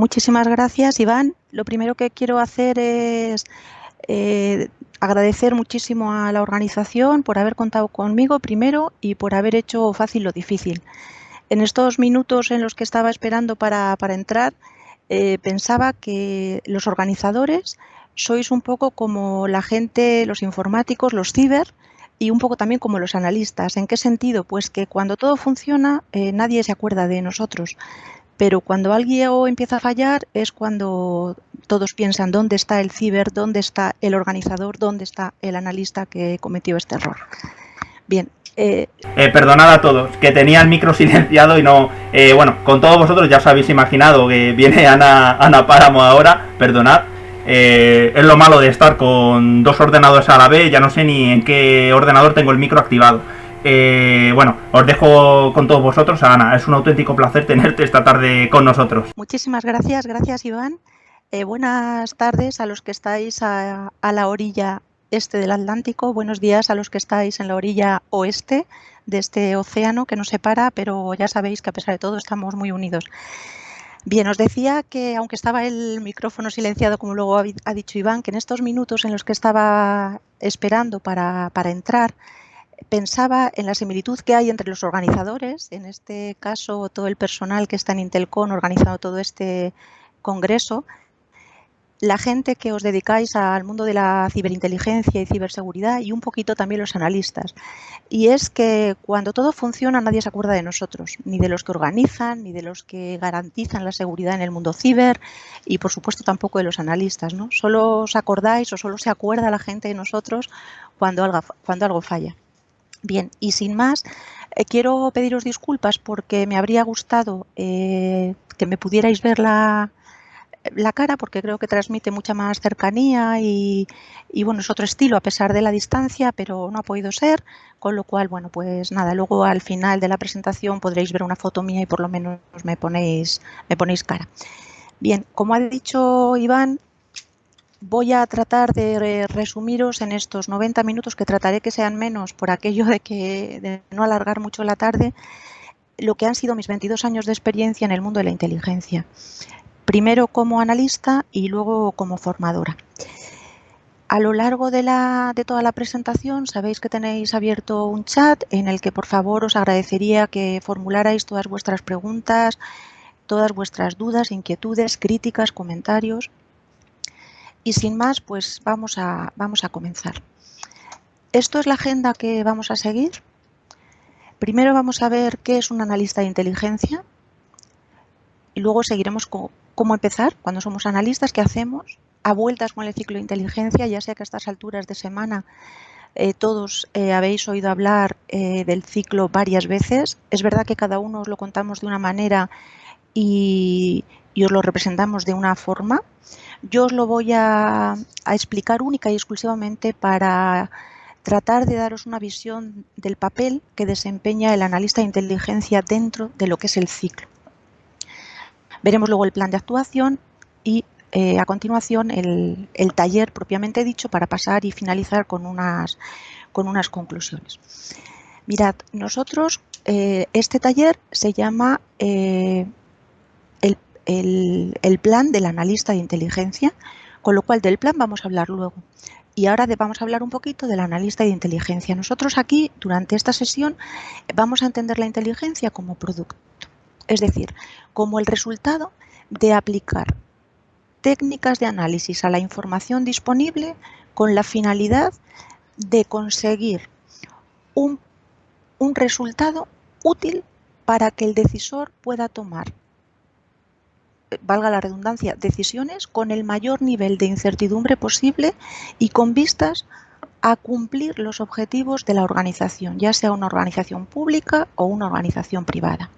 Muchísimas gracias, Iván. Lo primero que quiero hacer es agradecer muchísimo a la organización por haber contado conmigo primero y por haber hecho fácil lo difícil. En estos minutos en los que estaba esperando para entrar, pensaba que los organizadores sois un poco como la gente, los informáticos, los ciber, y un poco también como los analistas. ¿En qué sentido? Pues que cuando todo funciona, nadie se acuerda de nosotros. Pero cuando algo empieza a fallar es cuando todos piensan dónde está el ciber, dónde está el organizador, dónde está el analista que cometió este error. Bien. Perdonad a todos, que tenía el micro silenciado y no... bueno, con todos vosotros ya os habéis imaginado que viene Ana Páramo ahora, perdonad. Es lo malo de estar con dos ordenadores a la vez, ya no sé ni en qué ordenador tengo el micro activado. Bueno, os dejo con todos vosotros. Ana, es un auténtico placer tenerte esta tarde con nosotros. Muchísimas gracias, gracias Iván. Buenas tardes a los que estáis a la orilla este del Atlántico, buenos días a los que estáis en la orilla oeste de este océano que nos separa, pero ya sabéis que a pesar de todo estamos muy unidos. Bien, os decía que aunque estaba el micrófono silenciado, como luego ha dicho Iván, que en estos minutos en los que estaba esperando para entrar, pensaba en la similitud que hay entre los organizadores, en este caso todo el personal que está en Intelcon organizando todo este congreso, la gente que os dedicáis al mundo de la ciberinteligencia y ciberseguridad y un poquito también los analistas. Y es que cuando todo funciona nadie se acuerda de nosotros, ni de los que organizan, ni de los que garantizan la seguridad en el mundo ciber y por supuesto tampoco de los analistas, ¿no? Solo os acordáis o solo se acuerda la gente de nosotros cuando algo falla. Bien, y sin más, quiero pediros disculpas porque me habría gustado que me pudierais ver la cara, porque creo que transmite mucha más cercanía y bueno, es otro estilo a pesar de la distancia, pero no ha podido ser, con lo cual, bueno, pues nada, luego al final de la presentación podréis ver una foto mía y por lo menos me ponéis cara. Bien, como ha dicho Iván, voy a tratar de resumiros en estos 90 minutos, que trataré que sean menos por aquello de no alargar mucho la tarde, lo que han sido mis 22 años de experiencia en el mundo de la inteligencia. Primero como analista y luego como formadora. A lo largo de toda la presentación sabéis que tenéis abierto un chat en el que por favor os agradecería que formularais todas vuestras preguntas, todas vuestras dudas, inquietudes, críticas, comentarios. Y sin más, pues vamos a comenzar. Esto es la agenda que vamos a seguir. Primero vamos a ver qué es un analista de inteligencia y luego seguiremos con cómo empezar cuando somos analistas, qué hacemos, a vueltas con el ciclo de inteligencia. Ya sé que a estas alturas de semana todos habéis oído hablar del ciclo varias veces. Es verdad que cada uno os lo contamos de una manera y os lo representamos de una forma. Yo os lo voy a explicar única y exclusivamente para tratar de daros una visión del papel que desempeña el analista de inteligencia dentro de lo que es el ciclo. Veremos luego el plan de actuación y a continuación el taller propiamente dicho para pasar y finalizar con unas conclusiones. Mirad, nosotros este taller se llama el plan del analista de inteligencia, con lo cual del plan vamos a hablar luego. Y ahora vamos a hablar un poquito del analista de inteligencia. Nosotros aquí, durante esta sesión, vamos a entender la inteligencia como producto, es decir, como el resultado de aplicar técnicas de análisis a la información disponible con la finalidad de conseguir un resultado útil para que el decisor pueda tomar, valga la redundancia, decisiones con el mayor nivel de incertidumbre posible y con vistas a cumplir los objetivos de la organización, ya sea una organización pública o una organización privada.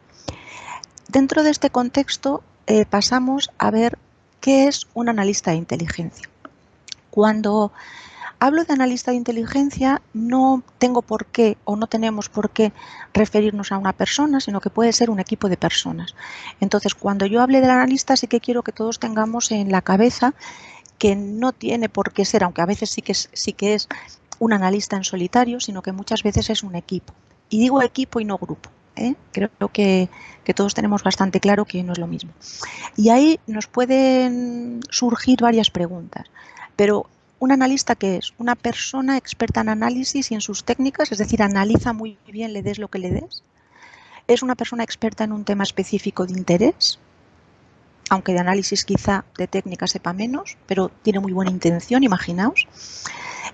Dentro de este contexto pasamos a ver qué es un analista de inteligencia. Cuando hablo de analista de inteligencia no tengo por qué o no tenemos por qué referirnos a una persona, sino que puede ser un equipo de personas. Entonces, cuando yo hable del analista sí que quiero que todos tengamos en la cabeza que no tiene por qué ser, aunque a veces sí que es un analista en solitario, sino que muchas veces es un equipo. Y digo equipo y no grupo. ¿eh? Creo que todos tenemos bastante claro que no es lo mismo. Y ahí nos pueden surgir varias preguntas, pero un analista, ¿qué es? Una persona experta en análisis y en sus técnicas, es decir, analiza muy bien, le des lo que le des. Es una persona experta en un tema específico de interés, aunque de análisis quizá de técnica sepa menos, pero tiene muy buena intención, imaginaos.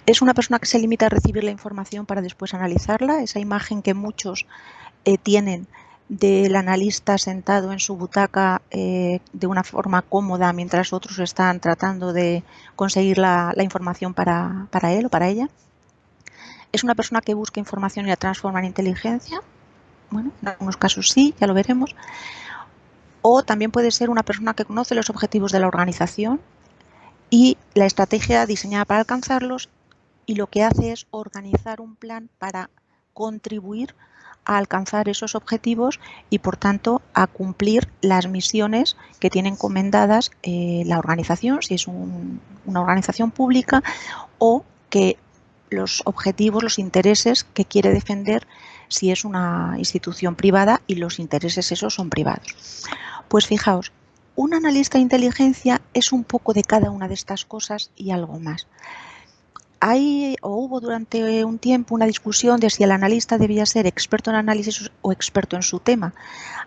Es una persona que se limita a recibir la información para después analizarla, esa imagen que muchos tienen del analista sentado en su butaca de una forma cómoda mientras otros están tratando de conseguir la información para él o para ella. Es una persona que busca información y la transforma en inteligencia. Bueno, en algunos casos sí, ya lo veremos. O también puede ser una persona que conoce los objetivos de la organización y la estrategia diseñada para alcanzarlos, y lo que hace es organizar un plan para contribuir a alcanzar esos objetivos y, por tanto, a cumplir las misiones que tiene encomendadas la organización, si es una organización pública, o que los objetivos, los intereses que quiere defender si es una institución privada y los intereses esos son privados. Pues fijaos, un analista de inteligencia es un poco de cada una de estas cosas y algo más. Hay o hubo durante un tiempo una discusión de si el analista debía ser experto en análisis o experto en su tema.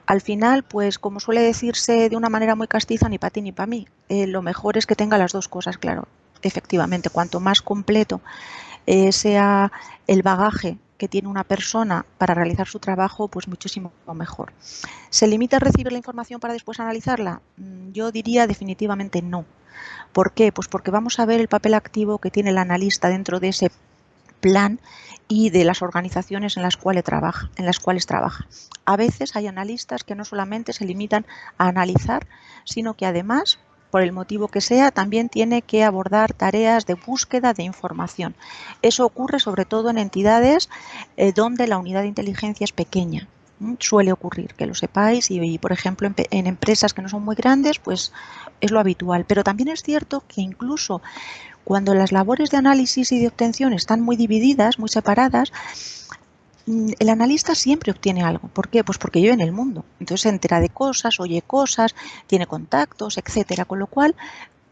Al final, pues como suele decirse de una manera muy castiza, ni para ti ni para mí, lo mejor es que tenga las dos cosas, claro. Efectivamente, cuanto más completo sea el bagaje que tiene una persona para realizar su trabajo, pues muchísimo mejor. ¿Se limita a recibir la información para después analizarla? Yo diría definitivamente no. ¿Por qué? Pues porque vamos a ver el papel activo que tiene el analista dentro de ese plan y de las organizaciones en las cuales trabaja. A veces hay analistas que no solamente se limitan a analizar, sino que además, por el motivo que sea, también tiene que abordar tareas de búsqueda de información. Eso ocurre sobre todo en entidades donde la unidad de inteligencia es pequeña. Suele ocurrir, que lo sepáis, y por ejemplo en empresas que no son muy grandes, pues es lo habitual. Pero también es cierto que incluso cuando las labores de análisis y de obtención están muy divididas, muy separadas, el analista siempre obtiene algo. ¿Por qué? Pues porque vive en el mundo. Entonces se entera de cosas, oye cosas, tiene contactos, etcétera. Con lo cual,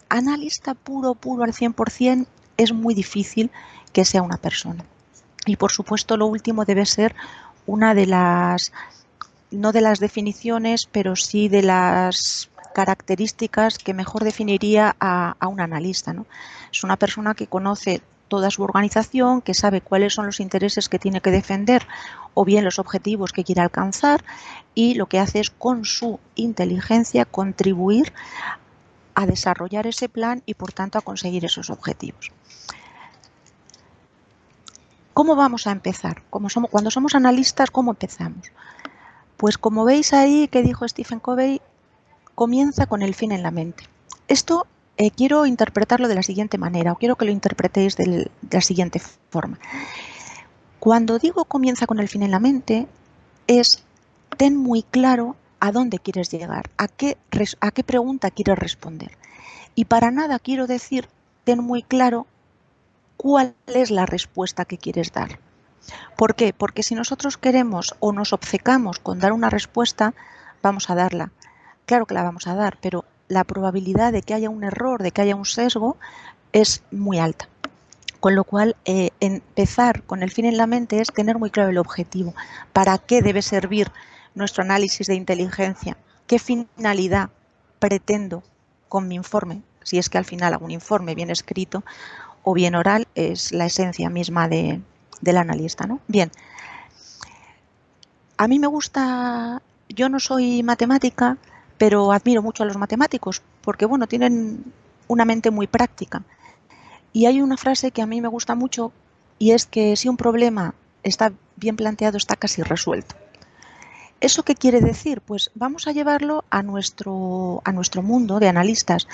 analista puro al 100% es muy difícil que sea una persona. Y por supuesto, lo último debe ser una de las, no de las definiciones, pero sí de las características que mejor definiría a un analista, ¿no? Es una persona que conoce toda su organización, que sabe cuáles son los intereses que tiene que defender o bien los objetivos que quiere alcanzar, y lo que hace es con su inteligencia contribuir a desarrollar ese plan y por tanto a conseguir esos objetivos. ¿Cómo vamos a empezar? Cuando somos analistas, ¿cómo empezamos? Pues como veis ahí que dijo Stephen Covey, comienza con el fin en la mente. Esto quiero interpretarlo de la siguiente manera, o quiero que lo interpretéis de la siguiente forma. Cuando digo comienza con el fin en la mente, es ten muy claro a dónde quieres llegar, a qué pregunta quieres responder. Y para nada quiero decir ten muy claro cuál es la respuesta que quieres dar. ¿Por qué? Porque si nosotros queremos o nos obcecamos con dar una respuesta, vamos a darla. Claro que la vamos a dar, pero la probabilidad de que haya un error, de que haya un sesgo, es muy alta. Con lo cual, empezar con el fin en la mente es tener muy claro el objetivo. ¿Para qué debe servir nuestro análisis de inteligencia? ¿Qué finalidad pretendo con mi informe? Si es que al final hago un informe bien escrito o bien oral, es la esencia misma del analista, ¿no? Bien, a mí me gusta, yo no soy matemática, pero admiro mucho a los matemáticos porque, bueno, tienen una mente muy práctica. Y hay una frase que a mí me gusta mucho y es que si un problema está bien planteado, está casi resuelto. ¿Eso qué quiere decir? Pues vamos a llevarlo a nuestro mundo de analistas,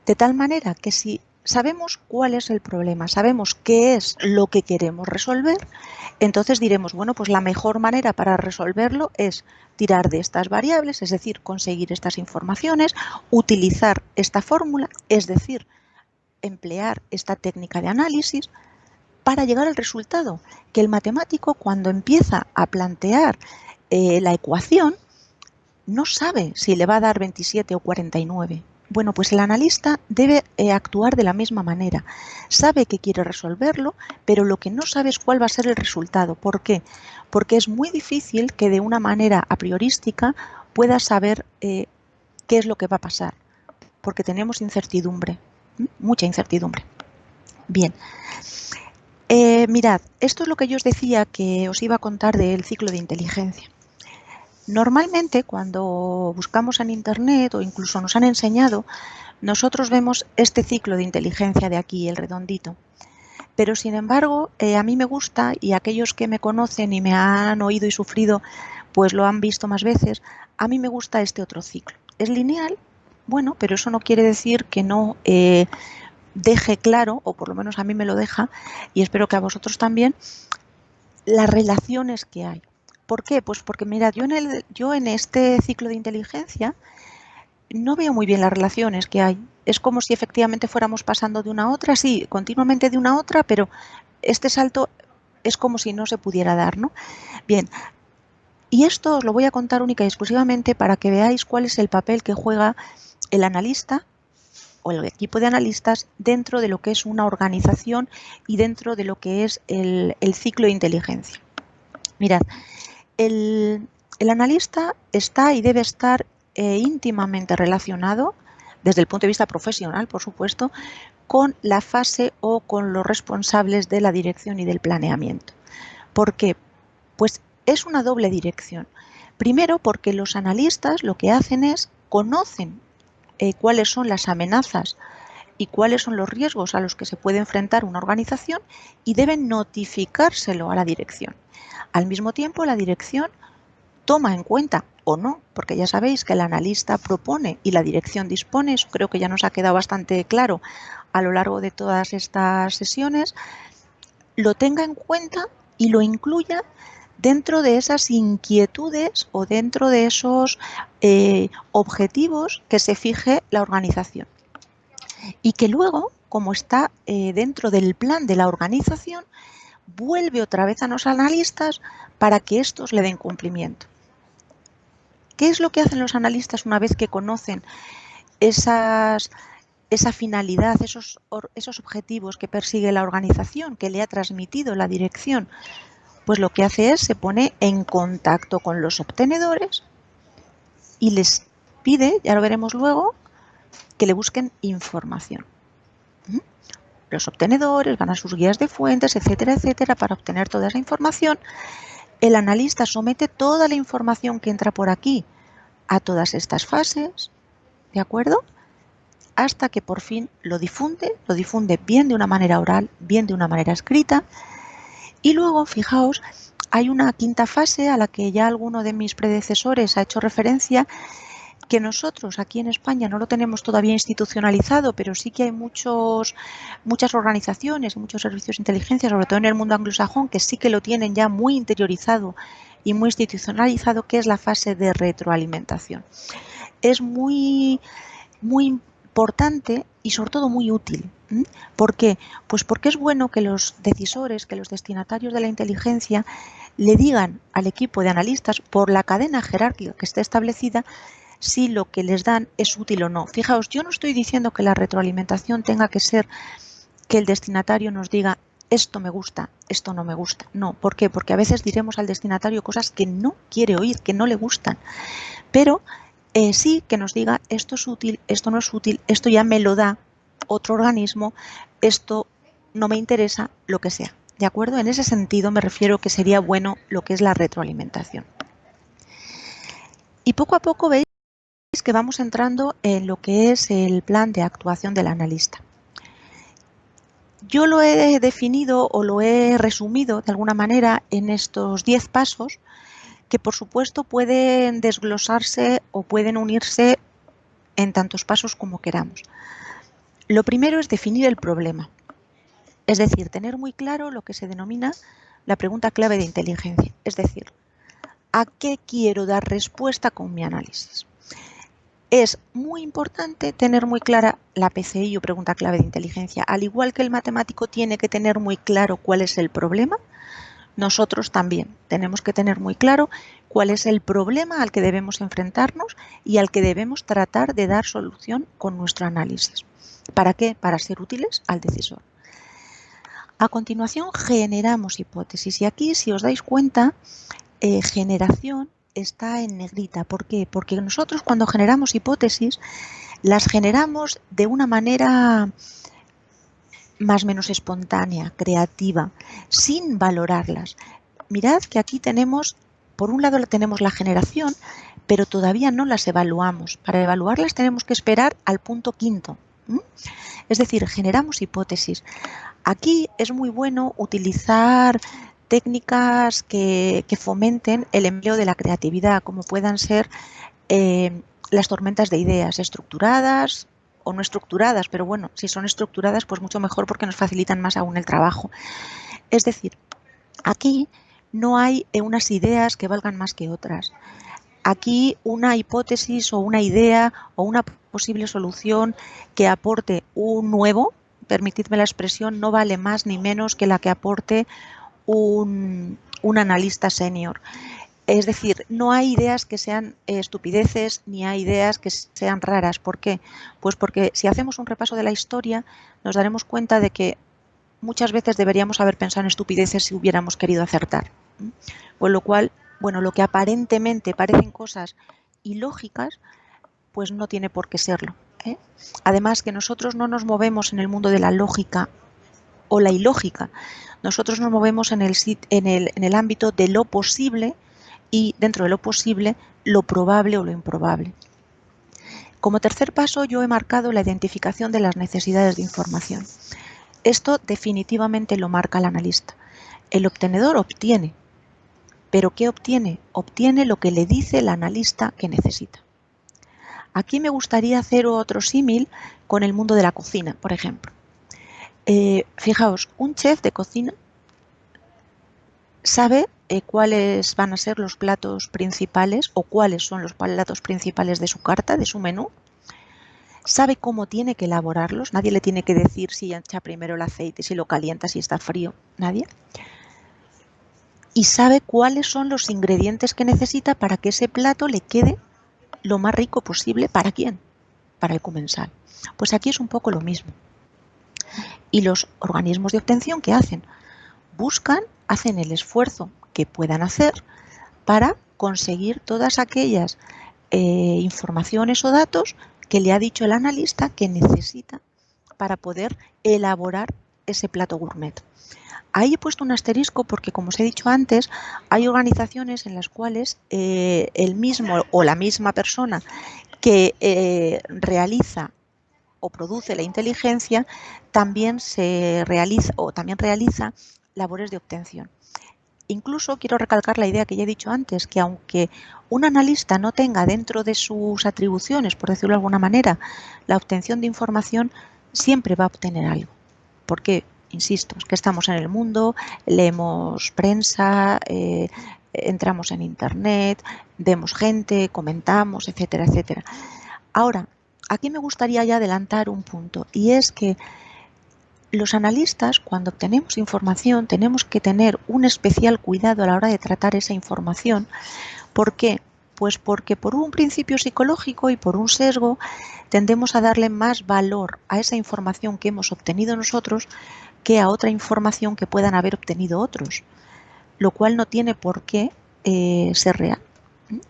de tal manera que si sabemos cuál es el problema, sabemos qué es lo que queremos resolver, entonces diremos, bueno, pues la mejor manera para resolverlo es tirar de estas variables, es decir, conseguir estas informaciones, utilizar esta fórmula, es decir, emplear esta técnica de análisis para llegar al resultado, que el matemático cuando empieza a plantear la ecuación no sabe si le va a dar 27 o 49. Bueno, pues el analista debe actuar de la misma manera. Sabe que quiere resolverlo, pero lo que no sabe es cuál va a ser el resultado. ¿Por qué? Porque es muy difícil que de una manera a priorística pueda saber qué es lo que va a pasar, porque tenemos incertidumbre, mucha incertidumbre. Bien, mirad, esto es lo que yo os decía que os iba a contar del ciclo de inteligencia. Normalmente, cuando buscamos en Internet o incluso nos han enseñado, nosotros vemos este ciclo de inteligencia de aquí, el redondito. Pero, sin embargo, a mí me gusta, y aquellos que me conocen y me han oído y sufrido, pues lo han visto más veces, a mí me gusta este otro ciclo. Es lineal, bueno, pero eso no quiere decir que no deje claro, o por lo menos a mí me lo deja, y espero que a vosotros también, las relaciones que hay. ¿Por qué? Pues porque, mirad, yo en este ciclo de inteligencia no veo muy bien las relaciones que hay. Es como si efectivamente fuéramos pasando de una a otra, sí, continuamente de una a otra, pero este salto es como si no se pudiera dar, ¿no? Bien, y esto os lo voy a contar única y exclusivamente para que veáis cuál es el papel que juega el analista o el equipo de analistas dentro de lo que es una organización y dentro de lo que es el ciclo de inteligencia. Mirad, el analista está y debe estar íntimamente relacionado, desde el punto de vista profesional, por supuesto, con la fase o con los responsables de la dirección y del planeamiento. ¿Por qué? Pues es una doble dirección. Primero, porque los analistas lo que hacen es conocen cuáles son las amenazas y cuáles son los riesgos a los que se puede enfrentar una organización y deben notificárselo a la dirección. Al mismo tiempo, la dirección toma en cuenta o no, porque ya sabéis que el analista propone y la dirección dispone, eso creo que ya nos ha quedado bastante claro a lo largo de todas estas sesiones, lo tenga en cuenta y lo incluya dentro de esas inquietudes o dentro de esos objetivos que se fije la organización. Y que luego, como está dentro del plan de la organización, vuelve otra vez a los analistas para que estos le den cumplimiento. ¿Qué es lo que hacen los analistas una vez que conocen esa finalidad, esos objetivos que persigue la organización, que le ha transmitido la dirección? Pues lo que hace es, se pone en contacto con los obtenedores y les pide, ya lo veremos luego, que le busquen información. Los obtenedores van a sus guías de fuentes, etcétera, etcétera, para obtener toda esa información. El analista somete toda la información que entra por aquí a todas estas fases, ¿de acuerdo? Hasta que por fin lo difunde bien de una manera oral, bien de una manera escrita. Y luego, fijaos, hay una quinta fase a la que ya alguno de mis predecesores ha hecho referencia, que nosotros aquí en España no lo tenemos todavía institucionalizado, pero sí que hay muchas organizaciones, muchos servicios de inteligencia, sobre todo en el mundo anglosajón, que sí que lo tienen ya muy interiorizado y muy institucionalizado, que es la fase de retroalimentación. Es muy importante y sobre todo muy útil. ¿Por qué? Pues porque es bueno que los decisores, que los destinatarios de la inteligencia le digan al equipo de analistas por la cadena jerárquica que esté establecida si lo que les dan es útil o no. Fijaos, yo no estoy diciendo que la retroalimentación tenga que ser que el destinatario nos diga esto me gusta, esto no me gusta. No, ¿por qué? Porque a veces diremos al destinatario cosas que no quiere oír, que no le gustan. Pero sí que nos diga esto es útil, esto no es útil, esto ya me lo da otro organismo, esto no me interesa, lo que sea. ¿De acuerdo? En ese sentido me refiero que sería bueno lo que es la retroalimentación. Y poco a poco veis que vamos entrando en lo que es el plan de actuación del analista. Yo lo he definido o lo he resumido de alguna manera en estos 10 pasos que por supuesto pueden desglosarse o pueden unirse en tantos pasos como queramos. Lo primero es definir el problema, es decir, tener muy claro lo que se denomina la pregunta clave de inteligencia, es decir, ¿a qué quiero dar respuesta con mi análisis? Es muy importante tener muy clara la PCI o pregunta clave de inteligencia. Al igual que el matemático tiene que tener muy claro cuál es el problema, nosotros también tenemos que tener muy claro cuál es el problema al que debemos enfrentarnos y al que debemos tratar de dar solución con nuestro análisis. ¿Para qué? Para ser útiles al decisor. A continuación, generamos hipótesis. Y aquí, si os dais cuenta, generación está en negrita. ¿Por qué? Porque nosotros cuando generamos hipótesis, las generamos de una manera más o menos espontánea, creativa, sin valorarlas. Mirad que aquí tenemos, por un lado tenemos la generación, pero todavía no las evaluamos. Para evaluarlas tenemos que esperar al punto quinto. Es decir, generamos hipótesis. Aquí es muy bueno utilizar técnicas que fomenten el empleo de la creatividad, como puedan ser las tormentas de ideas estructuradas o no estructuradas, pero bueno, si son estructuradas, pues mucho mejor porque nos facilitan más aún el trabajo. Es decir, aquí no hay unas ideas que valgan más que otras. Aquí una hipótesis o una idea o una posible solución que aporte un nuevo, permitidme la expresión, no vale más ni menos que la que aporte un analista senior. Es decir, no hay ideas que sean estupideces ni hay ideas que sean raras. ¿Por qué? Pues porque si hacemos un repaso de la historia nos daremos cuenta de que muchas veces deberíamos haber pensado en estupideces si hubiéramos querido acertar. Con lo cual, bueno, lo que aparentemente parecen cosas ilógicas, pues no tiene por qué serlo. Además que nosotros no nos movemos en el mundo de la lógica o la ilógica. Nosotros nos movemos en el ámbito de lo posible y dentro de lo posible, lo probable o lo improbable. Como tercer paso, yo he marcado la identificación de las necesidades de información. Esto definitivamente lo marca el analista. El obtenedor obtiene, pero ¿qué obtiene? Obtiene lo que le dice el analista que necesita. Aquí me gustaría hacer otro símil con el mundo de la cocina, por ejemplo. Fijaos, un chef de cocina sabe cuáles van a ser los platos principales o cuáles son los platos principales de su carta, de su menú. Sabe cómo tiene que elaborarlos. Nadie le tiene que decir si echa primero el aceite, si lo calienta, si está frío. Nadie. Y sabe cuáles son los ingredientes que necesita para que ese plato le quede lo más rico posible. ¿Para quién? Para el comensal. Pues aquí es un poco lo mismo. Y los organismos de obtención, ¿qué hacen? Hacen el esfuerzo que puedan hacer para conseguir todas aquellas informaciones o datos que le ha dicho el analista que necesita para poder elaborar ese plato gourmet. Ahí he puesto un asterisco porque, como os he dicho antes, hay organizaciones en las cuales el mismo o la misma persona que realiza o produce la inteligencia también realiza labores de obtención. Incluso quiero recalcar la idea que ya he dicho antes, que aunque un analista no tenga dentro de sus atribuciones, por decirlo de alguna manera, la obtención de información, siempre va a obtener algo. Porque, insisto, es que estamos en el mundo, leemos prensa, entramos en internet, vemos gente, comentamos, etcétera, etcétera. Ahora, aquí me gustaría ya adelantar un punto, y es que los analistas, cuando obtenemos información, tenemos que tener un especial cuidado a la hora de tratar esa información. ¿Por qué? Pues porque por un principio psicológico y por un sesgo tendemos a darle más valor a esa información que hemos obtenido nosotros que a otra información que puedan haber obtenido otros, lo cual no tiene por qué ser real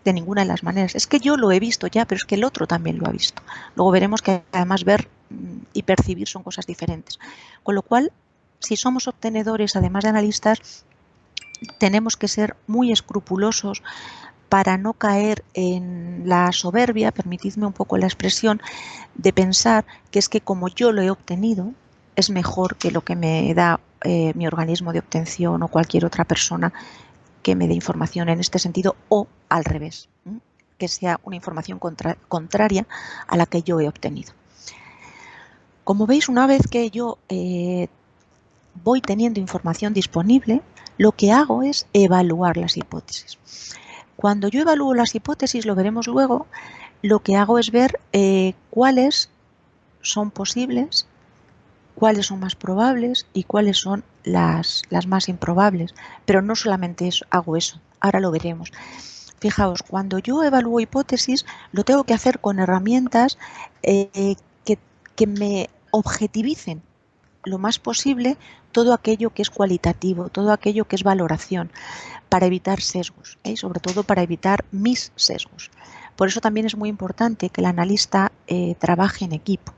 de ninguna de las maneras. Es que yo lo he visto ya, pero es que el otro también lo ha visto. Luego veremos que además ver y percibir son cosas diferentes. Con lo cual, si somos obtenedores, además de analistas, tenemos que ser muy escrupulosos para no caer en la soberbia, permitidme un poco la expresión, de pensar que es que como yo lo he obtenido, es mejor que lo que me da mi organismo de obtención o cualquier otra persona que me dé información en este sentido, o al revés, que sea una información contraria a la que yo he obtenido. Como veis, una vez que yo voy teniendo información disponible, lo que hago es evaluar las hipótesis. Cuando yo evalúo las hipótesis, lo veremos luego, lo que hago es ver cuáles son posibles cuáles son más probables y cuáles son las más improbables. Pero no solamente eso, hago eso, ahora lo veremos. Fijaos, cuando yo evalúo hipótesis, lo tengo que hacer con herramientas que me objetivicen lo más posible todo aquello que es cualitativo, todo aquello que es valoración, para evitar sesgos, y sobre todo para evitar mis sesgos. Por eso también es muy importante que el analista trabaje en equipo,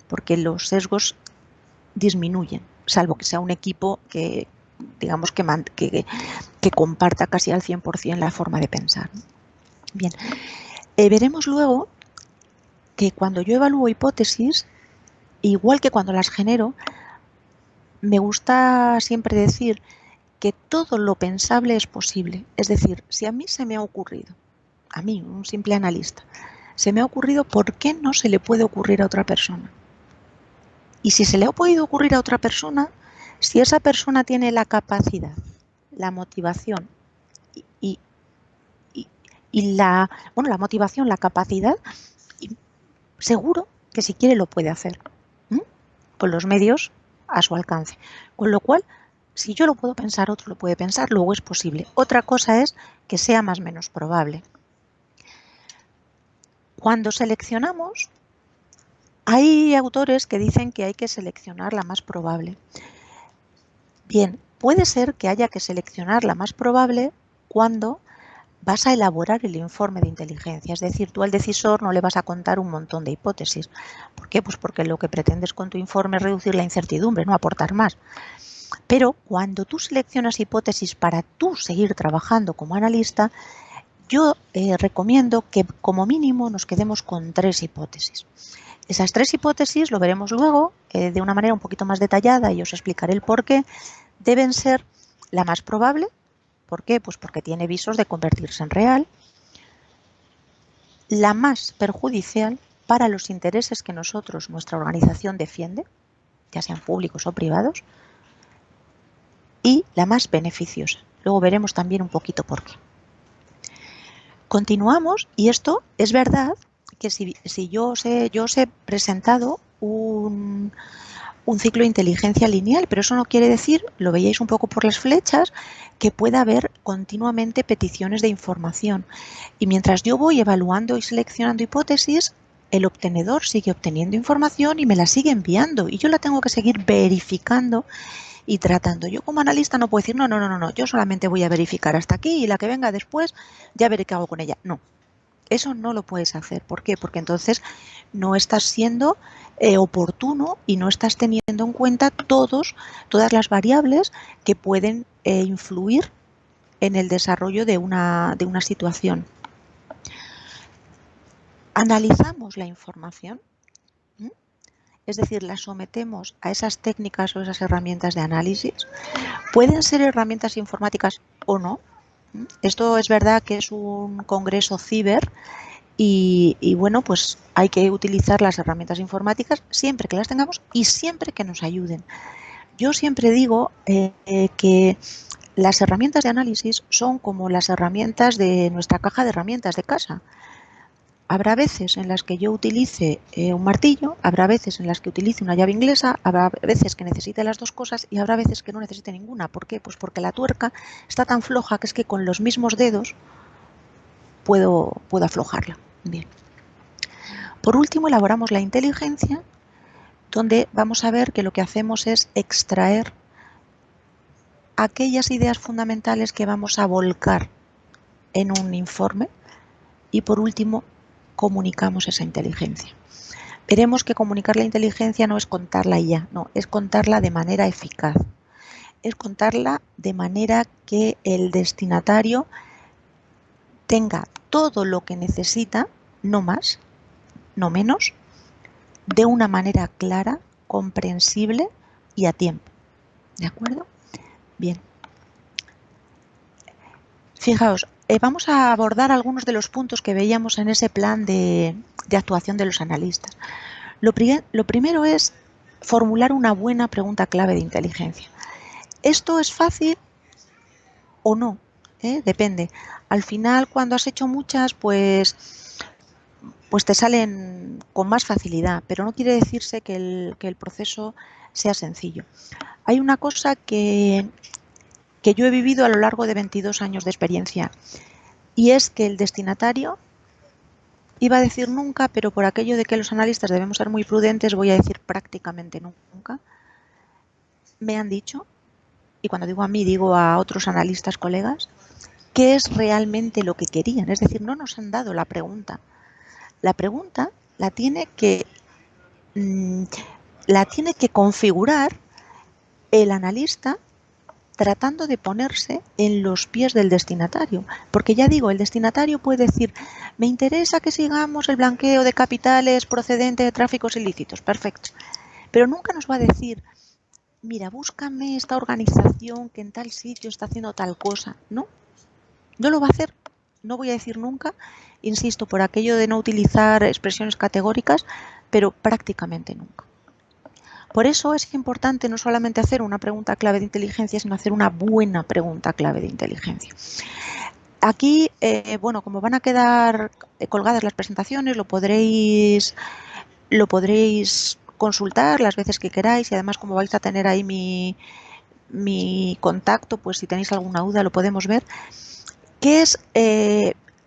porque los sesgos disminuyen, salvo que sea un equipo que, digamos, que comparta casi al 100% la forma de pensar. Bien, veremos luego que cuando yo evalúo hipótesis, igual que cuando las genero, me gusta siempre decir que todo lo pensable es posible. Es decir, si a mí se me ha ocurrido, a mí, un simple analista, se me ha ocurrido, ¿por qué no se le puede ocurrir a otra persona? Y si se le ha podido ocurrir a otra persona, si esa persona tiene la capacidad, la motivación y la motivación, la capacidad, seguro que si quiere lo puede hacer, con los medios a su alcance. Con lo cual, si yo lo puedo pensar, otro lo puede pensar, luego es posible. Otra cosa es que sea más o menos probable. Cuando seleccionamos, hay autores que dicen que hay que seleccionar la más probable. Bien, puede ser que haya que seleccionar la más probable cuando vas a elaborar el informe de inteligencia. Es decir, tú al decisor no le vas a contar un montón de hipótesis. ¿Por qué? Pues porque lo que pretendes con tu informe es reducir la incertidumbre, no aportar más. Pero cuando tú seleccionas hipótesis para tú seguir trabajando como analista, yo recomiendo que como mínimo nos quedemos con 3 hipótesis. Esas 3 hipótesis, lo veremos luego de una manera un poquito más detallada y os explicaré el por qué, deben ser la más probable. ¿Por qué? Pues porque tiene visos de convertirse en real. La más perjudicial para los intereses que nuestra organización defiende, ya sean públicos o privados. Y la más beneficiosa. Luego veremos también un poquito por qué. Continuamos, y esto es verdad que si yo os he presentado un ciclo de inteligencia lineal, pero eso no quiere decir, lo veíais un poco por las flechas, que pueda haber continuamente peticiones de información. Y mientras yo voy evaluando y seleccionando hipótesis, el obtenedor sigue obteniendo información y me la sigue enviando, y yo la tengo que seguir verificando y tratando. Yo como analista no puedo decir, no, yo solamente voy a verificar hasta aquí y la que venga después ya veré qué hago con ella. No, eso no lo puedes hacer. ¿Por qué? Porque entonces no estás siendo oportuno y no estás teniendo en cuenta todas las variables que pueden influir en el desarrollo de una situación. Analizamos la información, es decir, la sometemos a esas técnicas o esas herramientas de análisis. Pueden ser herramientas informáticas o no. Esto es verdad que es un congreso ciber y bueno, pues hay que utilizar las herramientas informáticas siempre que las tengamos y siempre que nos ayuden. Yo siempre digo que las herramientas de análisis son como las herramientas de nuestra caja de herramientas de casa. Habrá veces en las que yo utilice un martillo, habrá veces en las que utilice una llave inglesa, habrá veces que necesite las dos cosas y habrá veces que no necesite ninguna. ¿Por qué? Pues porque la tuerca está tan floja que es que con los mismos dedos puedo aflojarla. Bien. Por último, elaboramos la inteligencia, donde vamos a ver que lo que hacemos es extraer aquellas ideas fundamentales que vamos a volcar en un informe y, por último, comunicamos esa inteligencia. Veremos que comunicar la inteligencia no es contarla y ya, no, es contarla de manera eficaz. Es contarla de manera que el destinatario tenga todo lo que necesita, no más, no menos, de una manera clara, comprensible y a tiempo. ¿De acuerdo? Bien. Fijaos, vamos a abordar algunos de los puntos que veíamos en ese plan de actuación de los analistas. Lo primero es formular una buena pregunta clave de inteligencia. ¿Esto es fácil o no? Depende. Al final, cuando has hecho muchas, pues pues te salen con más facilidad, pero no quiere decirse que el proceso sea sencillo. Hay una cosa que yo he vivido a lo largo de 22 años de experiencia, y es que el destinatario, iba a decir nunca, pero por aquello de que los analistas debemos ser muy prudentes, voy a decir prácticamente nunca, me han dicho, y cuando digo a mí digo a otros analistas colegas, qué es realmente lo que querían. Es decir, no nos han dado la pregunta. La pregunta la tiene que configurar el analista tratando de ponerse en los pies del destinatario. Porque ya digo, el destinatario puede decir, me interesa que sigamos el blanqueo de capitales procedente de tráficos ilícitos. Perfecto. Pero nunca nos va a decir, mira, búscame esta organización que en tal sitio está haciendo tal cosa. No, no lo va a hacer. No voy a decir nunca, insisto, por aquello de no utilizar expresiones categóricas, pero prácticamente nunca. Por eso es importante no solamente hacer una pregunta clave de inteligencia, sino hacer una buena pregunta clave de inteligencia. Aquí, bueno, como van a quedar colgadas las presentaciones, lo podréis consultar las veces que queráis, y además como vais a tener ahí mi contacto, pues si tenéis alguna duda lo podemos ver. ¿Qué es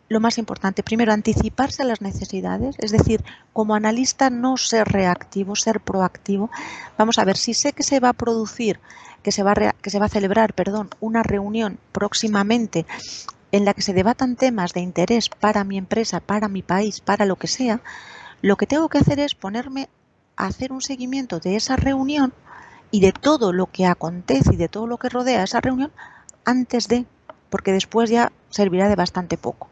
lo más importante? Primero, anticiparse a las necesidades, es decir, como analista no ser reactivo, ser proactivo. Vamos a ver, si sé que se va a producir, que se va a celebrar, perdón, una reunión próximamente en la que se debatan temas de interés para mi empresa, para mi país, para lo que sea, lo que tengo que hacer es ponerme a hacer un seguimiento de esa reunión y de todo lo que acontece y de todo lo que rodea esa reunión antes de, porque después ya servirá de bastante poco.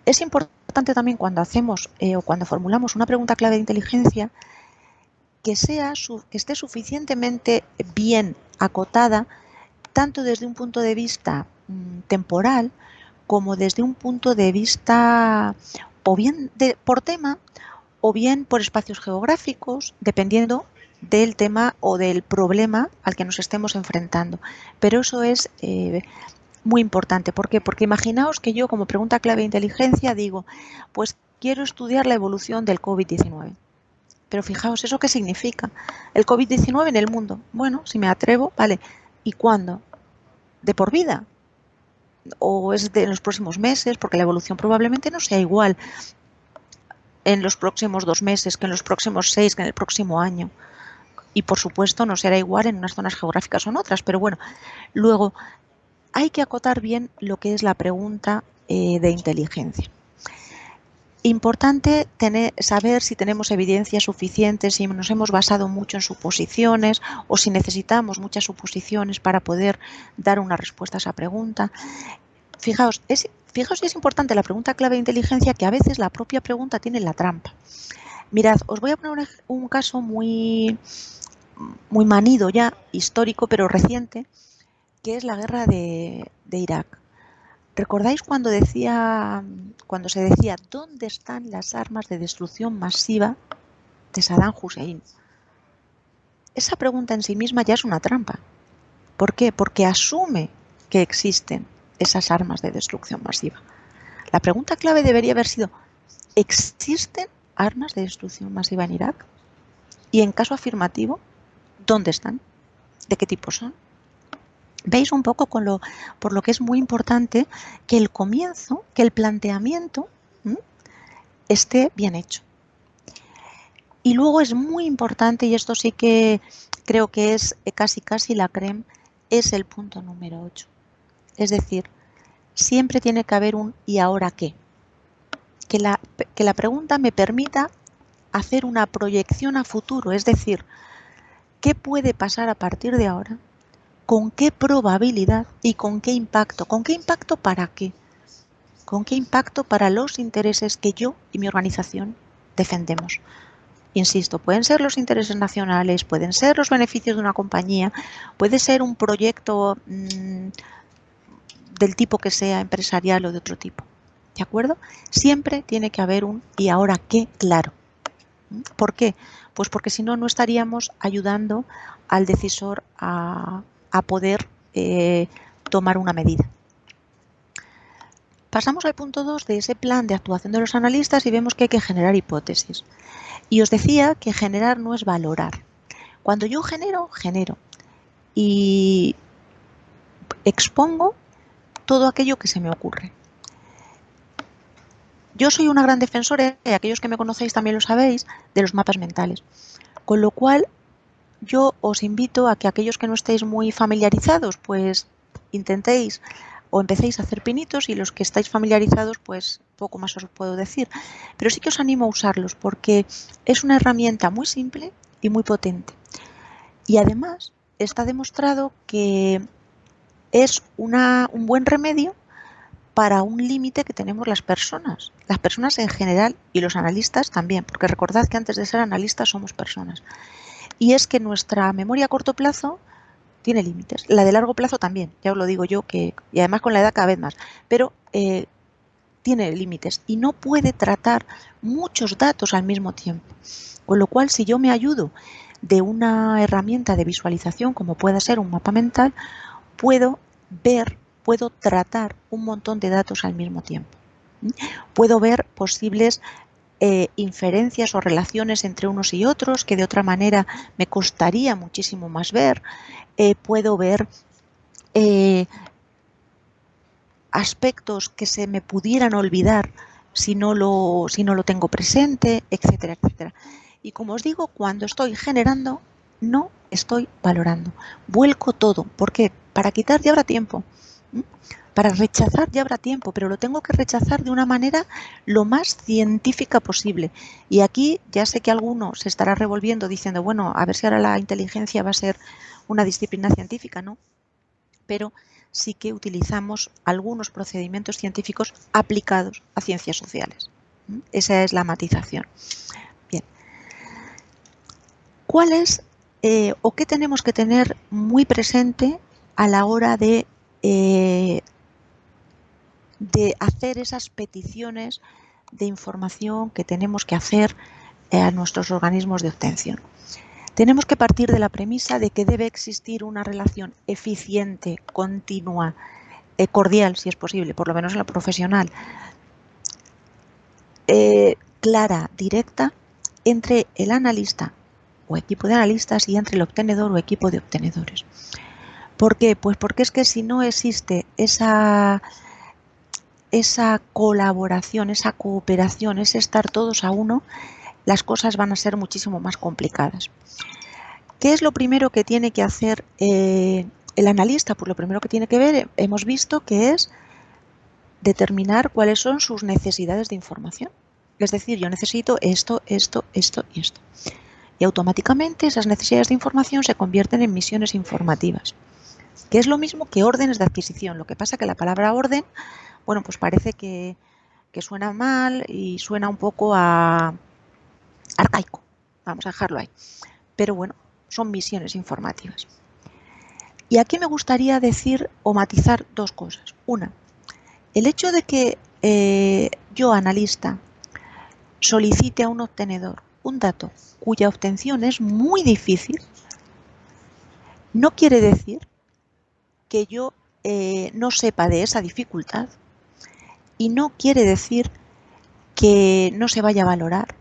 Es importante también cuando hacemos o cuando formulamos una pregunta clave de inteligencia que esté suficientemente bien acotada, tanto desde un punto de vista temporal como desde un punto de vista o bien por tema o bien por espacios geográficos, dependiendo del tema o del problema al que nos estemos enfrentando. Pero eso es muy importante. ¿Por qué? Porque imaginaos que yo, como pregunta clave de inteligencia, digo, pues quiero estudiar la evolución del COVID-19. Pero fijaos, ¿eso qué significa? El COVID-19 en el mundo. Bueno, si me atrevo, vale. ¿Y cuándo? ¿De por vida? ¿O es en los próximos meses? Porque la evolución probablemente no sea igual en los próximos 2 meses que en los próximos 6, que en el próximo año. Y por supuesto no será igual en unas zonas geográficas o en otras. Pero bueno, luego hay que acotar bien lo que es la pregunta de inteligencia. Importante saber si tenemos evidencias suficientes, si nos hemos basado mucho en suposiciones o si necesitamos muchas suposiciones para poder dar una respuesta a esa pregunta. Fijaos, si es importante la pregunta clave de inteligencia, que a veces la propia pregunta tiene la trampa. Mirad, os voy a poner un caso muy manido ya, histórico, pero reciente, que es la guerra de Irak. ¿Recordáis cuando se decía dónde están las armas de destrucción masiva de Saddam Hussein? Esa pregunta en sí misma ya es una trampa. ¿Por qué? Porque asume que existen esas armas de destrucción masiva. La pregunta clave debería haber sido, ¿existen armas de destrucción masiva en Irak? Y en caso afirmativo, ¿dónde están? ¿De qué tipo son? Veis un poco por lo que es muy importante que el comienzo, que el planteamiento esté bien hecho. Y luego es muy importante, y esto sí que creo que es casi la creme, es el punto número 8. Es decir, siempre tiene que haber un ¿y ahora qué? Que la pregunta me permita hacer una proyección a futuro, es decir, ¿qué puede pasar a partir de ahora? ¿Con qué probabilidad y con qué impacto? ¿Con qué impacto para qué? ¿Con qué impacto para los intereses que yo y mi organización defendemos? Insisto, pueden ser los intereses nacionales, pueden ser los beneficios de una compañía, puede ser un proyecto del tipo que sea, empresarial o de otro tipo. ¿De acuerdo? Siempre tiene que haber un ¿y ahora qué? Claro. ¿Por qué? Pues porque si no, no estaríamos ayudando al decisor a poder tomar una medida. Pasamos al punto 2 de ese plan de actuación de los analistas y vemos que hay que generar hipótesis. Y os decía que generar no es valorar. Cuando yo genero, genero. Y expongo todo aquello que se me ocurre. Yo soy una gran defensora, y aquellos que me conocéis también lo sabéis, de los mapas mentales. Con lo cual, yo os invito a que aquellos que no estéis muy familiarizados, pues intentéis o empecéis a hacer pinitos, y los que estáis familiarizados, pues poco más os puedo decir. Pero sí que os animo a usarlos porque es una herramienta muy simple y muy potente. Y además está demostrado que es un buen remedio para un límite que tenemos las personas en general y los analistas también, porque recordad que antes de ser analistas somos personas. Y es que nuestra memoria a corto plazo tiene límites, la de largo plazo también, ya os lo digo yo, y además con la edad cada vez más, pero tiene límites y no puede tratar muchos datos al mismo tiempo. Con lo cual, si yo me ayudo de una herramienta de visualización como pueda ser un mapa mental, puedo tratar un montón de datos al mismo tiempo. Puedo ver posibles inferencias o relaciones entre unos y otros que de otra manera me costaría muchísimo más ver. Puedo ver aspectos que se me pudieran olvidar si no lo tengo presente, etcétera, etcétera. Y como os digo, cuando estoy generando, no estoy valorando. Vuelco todo. ¿Por qué? Para quitar ya habrá tiempo. Para rechazar ya habrá tiempo, pero lo tengo que rechazar de una manera lo más científica posible. Y aquí ya sé que alguno se estará revolviendo diciendo, bueno, a ver si ahora la inteligencia va a ser una disciplina científica, ¿no? Pero sí que utilizamos algunos procedimientos científicos aplicados a ciencias sociales. Esa es la matización. Bien. ¿Cuál es o qué tenemos que tener muy presente a la hora de hacer esas peticiones de información que tenemos que hacer a nuestros organismos de obtención? Tenemos que partir de la premisa de que debe existir una relación eficiente, continua, cordial, si es posible, por lo menos en lo profesional, clara, directa, entre el analista o equipo de analistas y entre el obtenedor o equipo de obtenedores. ¿Por qué? Pues porque es que si no existe esa colaboración, esa cooperación, ese estar todos a uno, las cosas van a ser muchísimo más complicadas. ¿Qué es lo primero que tiene que hacer el analista? Pues lo primero que tiene que ver, hemos visto que es determinar cuáles son sus necesidades de información. Es decir, yo necesito esto, esto, esto y esto. Y automáticamente esas necesidades de información se convierten en misiones informativas, que es lo mismo que órdenes de adquisición. Lo que pasa que la palabra orden, bueno, pues parece que suena mal y suena un poco arcaico. Vamos a dejarlo ahí. Pero bueno, son misiones informativas. Y aquí me gustaría decir o matizar dos cosas. Una, el hecho de que yo, analista, solicite a un obtenedor un dato cuya obtención es muy difícil, no quiere decir que yo no sepa de esa dificultad y no quiere decir que no se vaya a valorar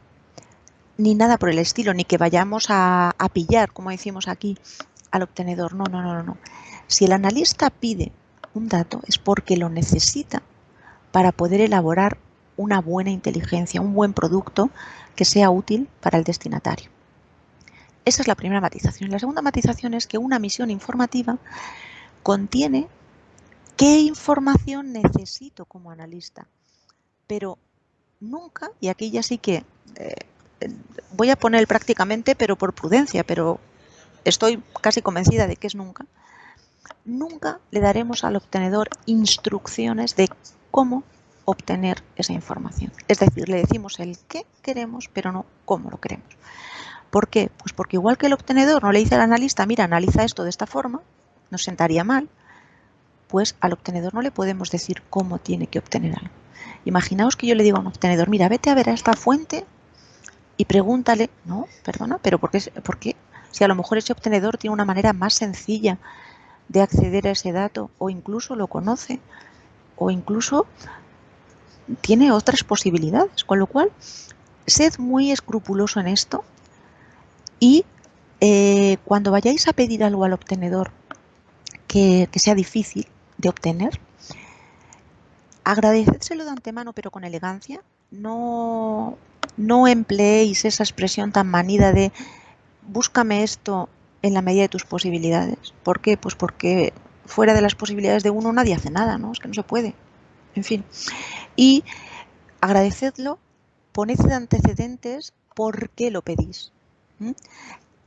ni nada por el estilo, ni que vayamos a pillar, como decimos aquí, al obtenedor. No, no, no, no. Si el analista pide un dato es porque lo necesita para poder elaborar una buena inteligencia, un buen producto que sea útil para el destinatario. Esa es la primera matización. La segunda matización es que una misión informativa contiene qué información necesito como analista, pero nunca, y aquí ya sí que voy a poner prácticamente, pero por prudencia, pero estoy casi convencida de que es nunca, nunca le daremos al obtenedor instrucciones de cómo obtener esa información. Es decir, le decimos el qué queremos, pero no cómo lo queremos. ¿Por qué? Pues porque igual que el obtenedor no le dice al analista, mira, analiza esto de esta forma, nos sentaría mal, pues al obtenedor no le podemos decir cómo tiene que obtener algo. Imaginaos que yo le digo a un obtenedor, mira, vete a ver a esta fuente y pregúntale, no, perdona, pero ¿por qué? Si a lo mejor ese obtenedor tiene una manera más sencilla de acceder a ese dato, o incluso lo conoce, o incluso tiene otras posibilidades, con lo cual sed muy escrupuloso en esto y cuando vayáis a pedir algo al obtenedor que sea difícil de obtener, agradecédselo de antemano pero con elegancia, no empleéis esa expresión tan manida de búscame esto en la medida de tus posibilidades. ¿Por qué? Pues porque fuera de las posibilidades de uno nadie hace nada, ¿no? Es que no se puede. En fin. Y agradecedlo, poned de antecedentes por qué lo pedís.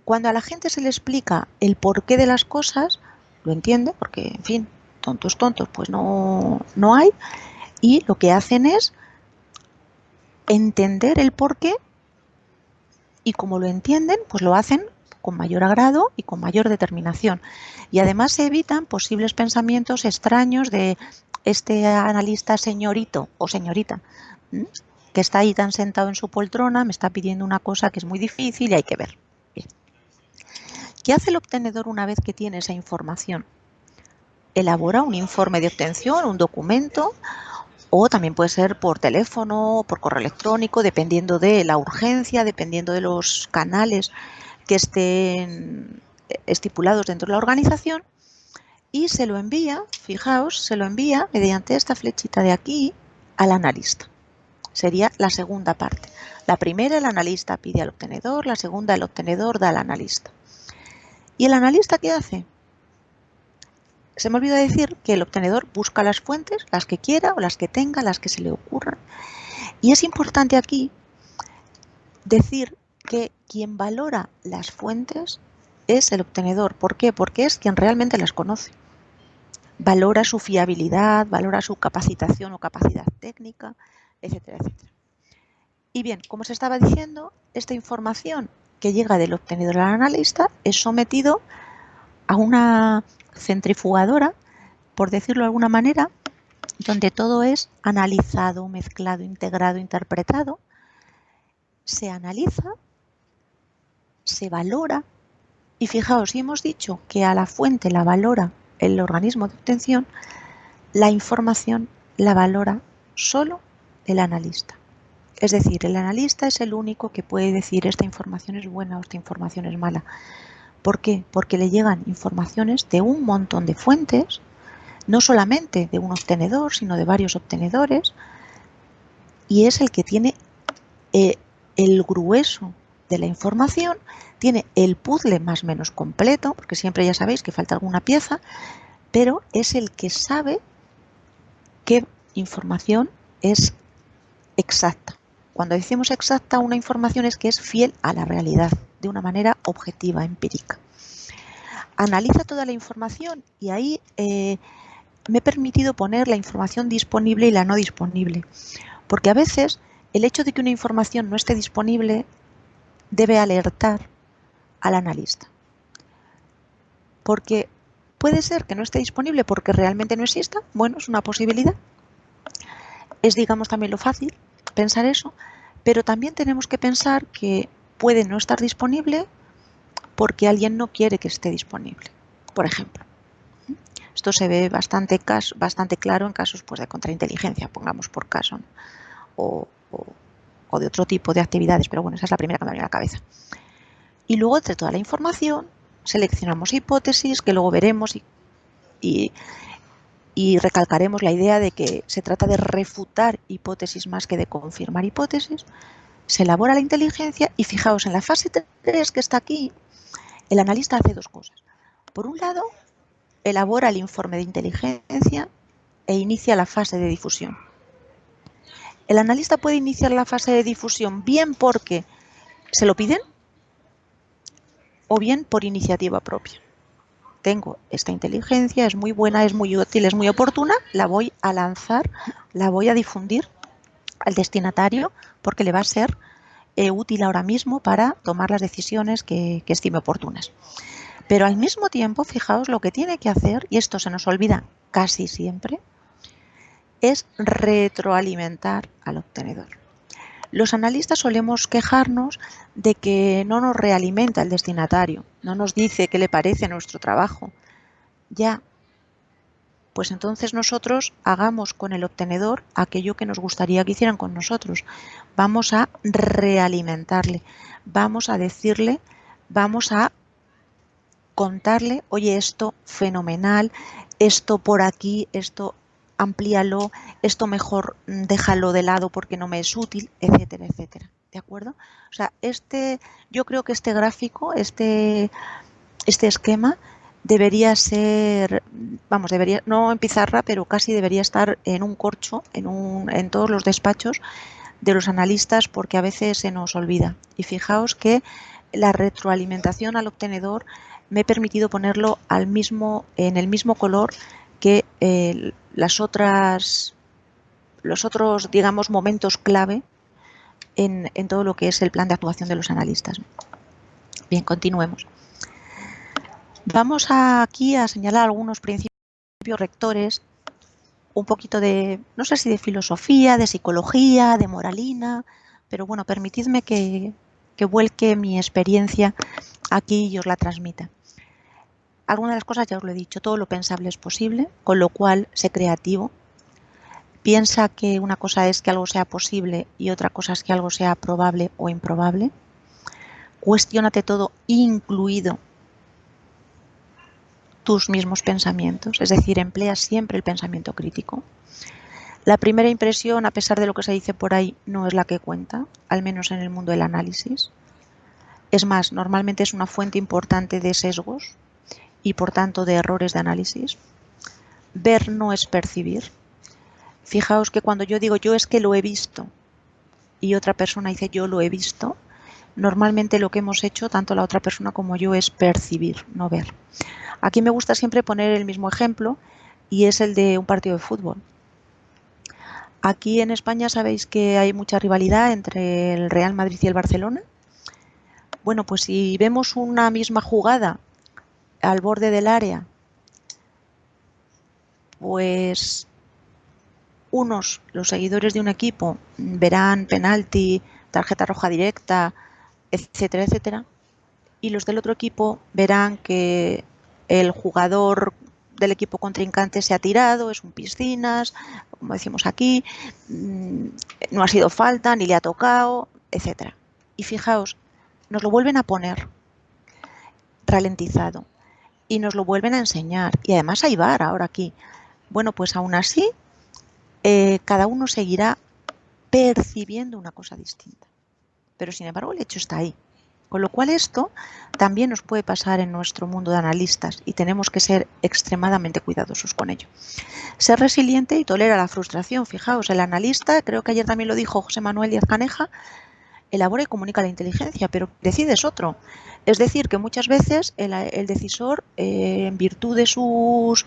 Cuando a la gente se le explica el porqué de las cosas, lo entiende, porque, en fin, tontos, pues no hay, y lo que hacen es entender el porqué y como lo entienden, pues lo hacen con mayor agrado y con mayor determinación. Y además se evitan posibles pensamientos extraños de este analista señorito o señorita, que está ahí tan sentado en su poltrona, me está pidiendo una cosa que es muy difícil y hay que ver. Bien. ¿Qué hace el obtenedor una vez que tiene esa información? Elabora un informe de obtención, un documento, o también puede ser por teléfono, por correo electrónico, dependiendo de la urgencia, dependiendo de los canales que estén estipulados dentro de la organización, y se lo envía, fijaos, se lo envía mediante esta flechita de aquí al analista. Sería la segunda parte. La primera, el analista pide al obtenedor, la segunda, el obtenedor da al analista. ¿Y el analista qué hace? Se me olvidó decir que el obtenedor busca las fuentes, las que quiera o las que tenga, las que se le ocurran. Y es importante aquí decir que quien valora las fuentes es el obtenedor. ¿Por qué? Porque es quien realmente las conoce. Valora su fiabilidad, valora su capacitación o capacidad técnica, etcétera, etcétera. Y bien, como se estaba diciendo, esta información que llega del obtenedor al analista es sometido a una centrifugadora, por decirlo de alguna manera, donde todo es analizado, mezclado, integrado, interpretado. Se analiza, se valora y fijaos, si hemos dicho que a la fuente la valora el organismo de obtención, la información la valora solo el analista. Es decir, el analista es el único que puede decir esta información es buena o esta información es mala. ¿Por qué? Porque le llegan informaciones de un montón de fuentes, no solamente de un obtenedor, sino de varios obtenedores, y es el que tiene el grueso de la información, tiene el puzzle más o menos completo, porque siempre ya sabéis que falta alguna pieza, pero es el que sabe qué información es exacta. Cuando decimos exacta, una información es que es fiel a la realidad, de una manera objetiva, empírica. Analiza toda la información y ahí me he permitido poner la información disponible y la no disponible, porque a veces el hecho de que una información no esté disponible debe alertar al analista, porque puede ser que no esté disponible porque realmente no exista, bueno, es una posibilidad, es digamos también lo fácil pensar eso, pero también tenemos que pensar que puede no estar disponible porque alguien no quiere que esté disponible, por ejemplo. Esto se ve bastante claro en casos pues, de contrainteligencia, pongamos por caso, ¿no? o de otro tipo de actividades, pero bueno, esa es la primera que me viene a la cabeza. Y luego, entre toda la información, seleccionamos hipótesis que luego veremos y recalcaremos la idea de que se trata de refutar hipótesis más que de confirmar hipótesis. Se elabora la inteligencia y fijaos, en la fase 3 que está aquí, el analista hace dos cosas. Por un lado, elabora el informe de inteligencia e inicia la fase de difusión. El analista puede iniciar la fase de difusión bien porque se lo piden o bien por iniciativa propia. Tengo esta inteligencia, es muy buena, es muy útil, es muy oportuna, la voy a lanzar, la voy a difundir al destinatario porque le va a ser útil ahora mismo para tomar las decisiones que estime oportunas. Pero al mismo tiempo, fijaos lo que tiene que hacer, y esto se nos olvida casi siempre, es retroalimentar al obtenedor. Los analistas solemos quejarnos de que no nos realimenta el destinatario, no nos dice qué le parece nuestro trabajo. Ya, pues entonces nosotros hagamos con el obtenedor aquello que nos gustaría que hicieran con nosotros. Vamos a realimentarle, vamos a decirle, vamos a contarle, oye, esto fenomenal, esto por aquí, esto amplíalo, esto mejor déjalo de lado porque no me es útil, etcétera, etcétera. ¿De acuerdo? O sea, yo creo que este gráfico, este esquema debería ser, vamos, debería, no en pizarra, pero casi debería estar en un corcho, en todos los despachos de los analistas, porque a veces se nos olvida. Y fijaos que la retroalimentación al obtenedor me he permitido ponerlo en el mismo color que los otros, digamos, momentos clave en todo lo que es el plan de actuación de los analistas. Bien, continuemos. Vamos aquí a señalar algunos principios rectores, un poquito de, no sé si de filosofía, de psicología, de moralina, pero bueno, permitidme que vuelque mi experiencia aquí y os la transmita. Algunas de las cosas ya os lo he dicho, todo lo pensable es posible, con lo cual sé creativo. Piensa que una cosa es que algo sea posible y otra cosa es que algo sea probable o improbable. Cuestiónate todo, incluido tus mismos pensamientos, es decir, emplea siempre el pensamiento crítico. La primera impresión, a pesar de lo que se dice por ahí, no es la que cuenta, al menos en el mundo del análisis. Es más, normalmente es una fuente importante de sesgos y por tanto de errores de análisis. Ver no es percibir. Fijaos que cuando yo digo yo es que lo he visto y otra persona dice yo lo he visto, normalmente lo que hemos hecho, tanto la otra persona como yo, es percibir, no ver. Aquí me gusta siempre poner el mismo ejemplo y es el de un partido de fútbol. Aquí en España sabéis que hay mucha rivalidad entre el Real Madrid y el Barcelona. Bueno, pues si vemos una misma jugada al borde del área, pues los seguidores de un equipo, verán penalti, tarjeta roja directa, etcétera, etcétera, y los del otro equipo verán que el jugador del equipo contrincante se ha tirado, es un piscinas, como decimos aquí, no ha sido falta, ni le ha tocado, etcétera. Y fijaos, nos lo vuelven a poner ralentizado y nos lo vuelven a enseñar. Y además hay VAR ahora aquí. Bueno, pues aún así, cada uno seguirá percibiendo una cosa distinta. Pero sin embargo el hecho está ahí. Con lo cual esto también nos puede pasar en nuestro mundo de analistas y tenemos que ser extremadamente cuidadosos con ello. Ser resiliente y tolera la frustración. Fijaos, el analista, creo que ayer también lo dijo José Manuel Díaz Caneja, elabora y comunica la inteligencia, pero decides otro. Es decir, que muchas veces el decisor, en virtud de sus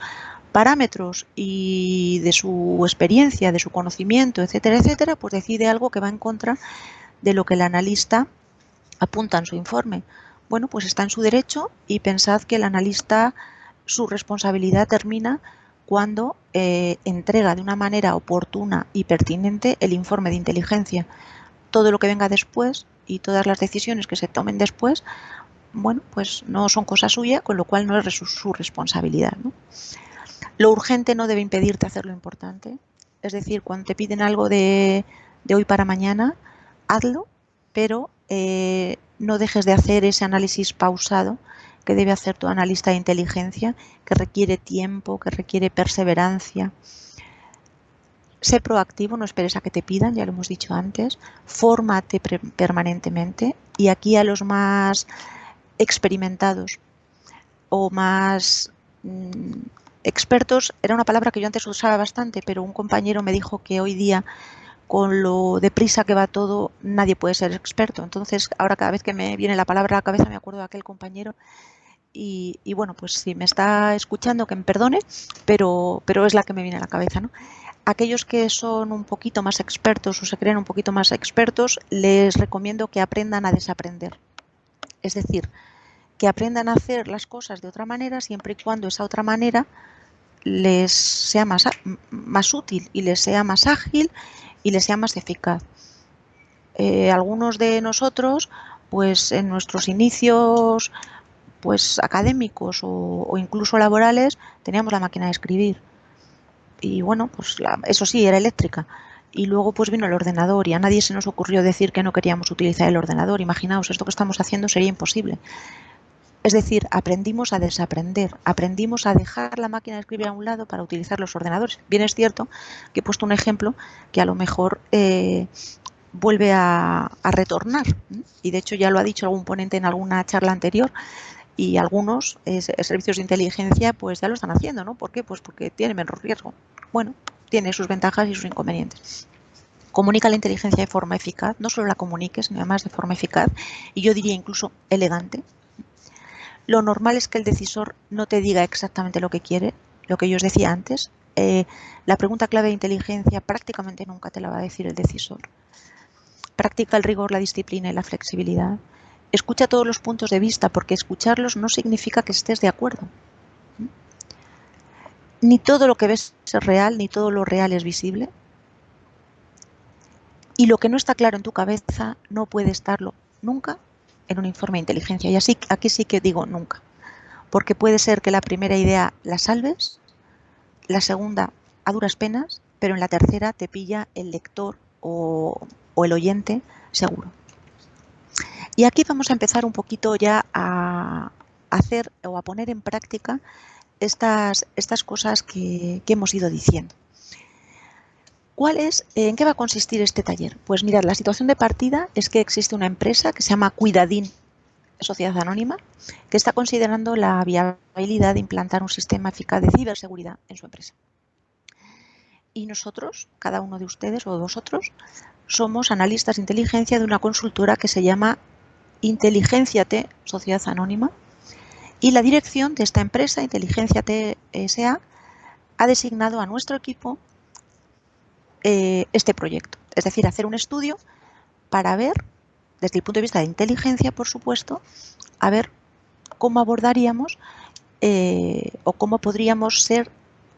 parámetros y de su experiencia, de su conocimiento, etcétera, etcétera, pues decide algo que va en contra de lo que el analista apunta en su informe. Bueno, pues está en su derecho y pensad que el analista, su responsabilidad termina cuando entrega de una manera oportuna y pertinente el informe de inteligencia. Todo lo que venga después y todas las decisiones que se tomen después, bueno, pues no son cosa suya, con lo cual no es su responsabilidad, ¿no? Lo urgente no debe impedirte hacer lo importante. Es decir, cuando te piden algo de hoy para mañana, hazlo, pero no dejes de hacer ese análisis pausado que debe hacer tu analista de inteligencia, que requiere tiempo, que requiere perseverancia. Sé proactivo, no esperes a que te pidan, ya lo hemos dicho antes. Fórmate permanentemente y aquí a los más experimentados o más expertos, era una palabra que yo antes usaba bastante, pero un compañero me dijo que hoy día con lo deprisa que va todo, nadie puede ser experto. Entonces, ahora cada vez que me viene la palabra a la cabeza me acuerdo de aquel compañero y bueno, pues si me está escuchando que me perdone, pero es la que me viene a la cabeza, ¿no? Aquellos que son un poquito más expertos o se creen un poquito más expertos, les recomiendo que aprendan a desaprender. Es decir, que aprendan a hacer las cosas de otra manera siempre y cuando esa otra manera les sea más útil y les sea más ágil y les sea más eficaz. Algunos de nosotros, pues en nuestros inicios pues académicos o incluso laborales, teníamos la máquina de escribir. y bueno, pues eso sí, era eléctrica. Y luego pues vino el ordenador y a nadie se nos ocurrió decir que no queríamos utilizar el ordenador. Imaginaos, esto que estamos haciendo sería imposible. Es decir, aprendimos a desaprender, aprendimos a dejar la máquina de escribir a un lado para utilizar los ordenadores. Bien es cierto que he puesto un ejemplo que a lo mejor vuelve a retornar, y de hecho ya lo ha dicho algún ponente en alguna charla anterior, y algunos servicios de inteligencia pues ya lo están haciendo, ¿no? ¿Por qué? Pues porque tiene menos riesgo. Bueno, tiene sus ventajas y sus inconvenientes. Comunica la inteligencia de forma eficaz, no solo la comunique, sino además de forma eficaz, y yo diría incluso elegante. Lo normal es que el decisor no te diga exactamente lo que quiere, lo que yo os decía antes. La pregunta clave de inteligencia prácticamente nunca te la va a decir el decisor. Practica el rigor, la disciplina y la flexibilidad. Escucha todos los puntos de vista, porque escucharlos no significa que estés de acuerdo. Ni todo lo que ves es real, ni todo lo real es visible. Y lo que no está claro en tu cabeza no puede estarlo nunca en un informe de inteligencia. Y así, aquí sí que digo nunca. Porque puede ser que la primera idea la salves, la segunda a duras penas, pero en la tercera te pilla el lector o el oyente seguro. Y aquí vamos a empezar un poquito ya a hacer o a poner en práctica estas cosas que hemos ido diciendo. ¿En qué va a consistir este taller? Pues mirad, la situación de partida es que existe una empresa que se llama Cuidadín Sociedad Anónima, que está considerando la viabilidad de implantar un sistema eficaz de ciberseguridad en su empresa. Y nosotros, cada uno de ustedes o de vosotros, somos analistas de inteligencia de una consultora que se llama Inteligencia-T Sociedad Anónima, y la dirección de esta empresa, Inteligencia-T S.A., ha designado a nuestro equipo este proyecto, es decir, hacer un estudio para ver, desde el punto de vista de inteligencia, por supuesto, a ver cómo abordaríamos o cómo podríamos ser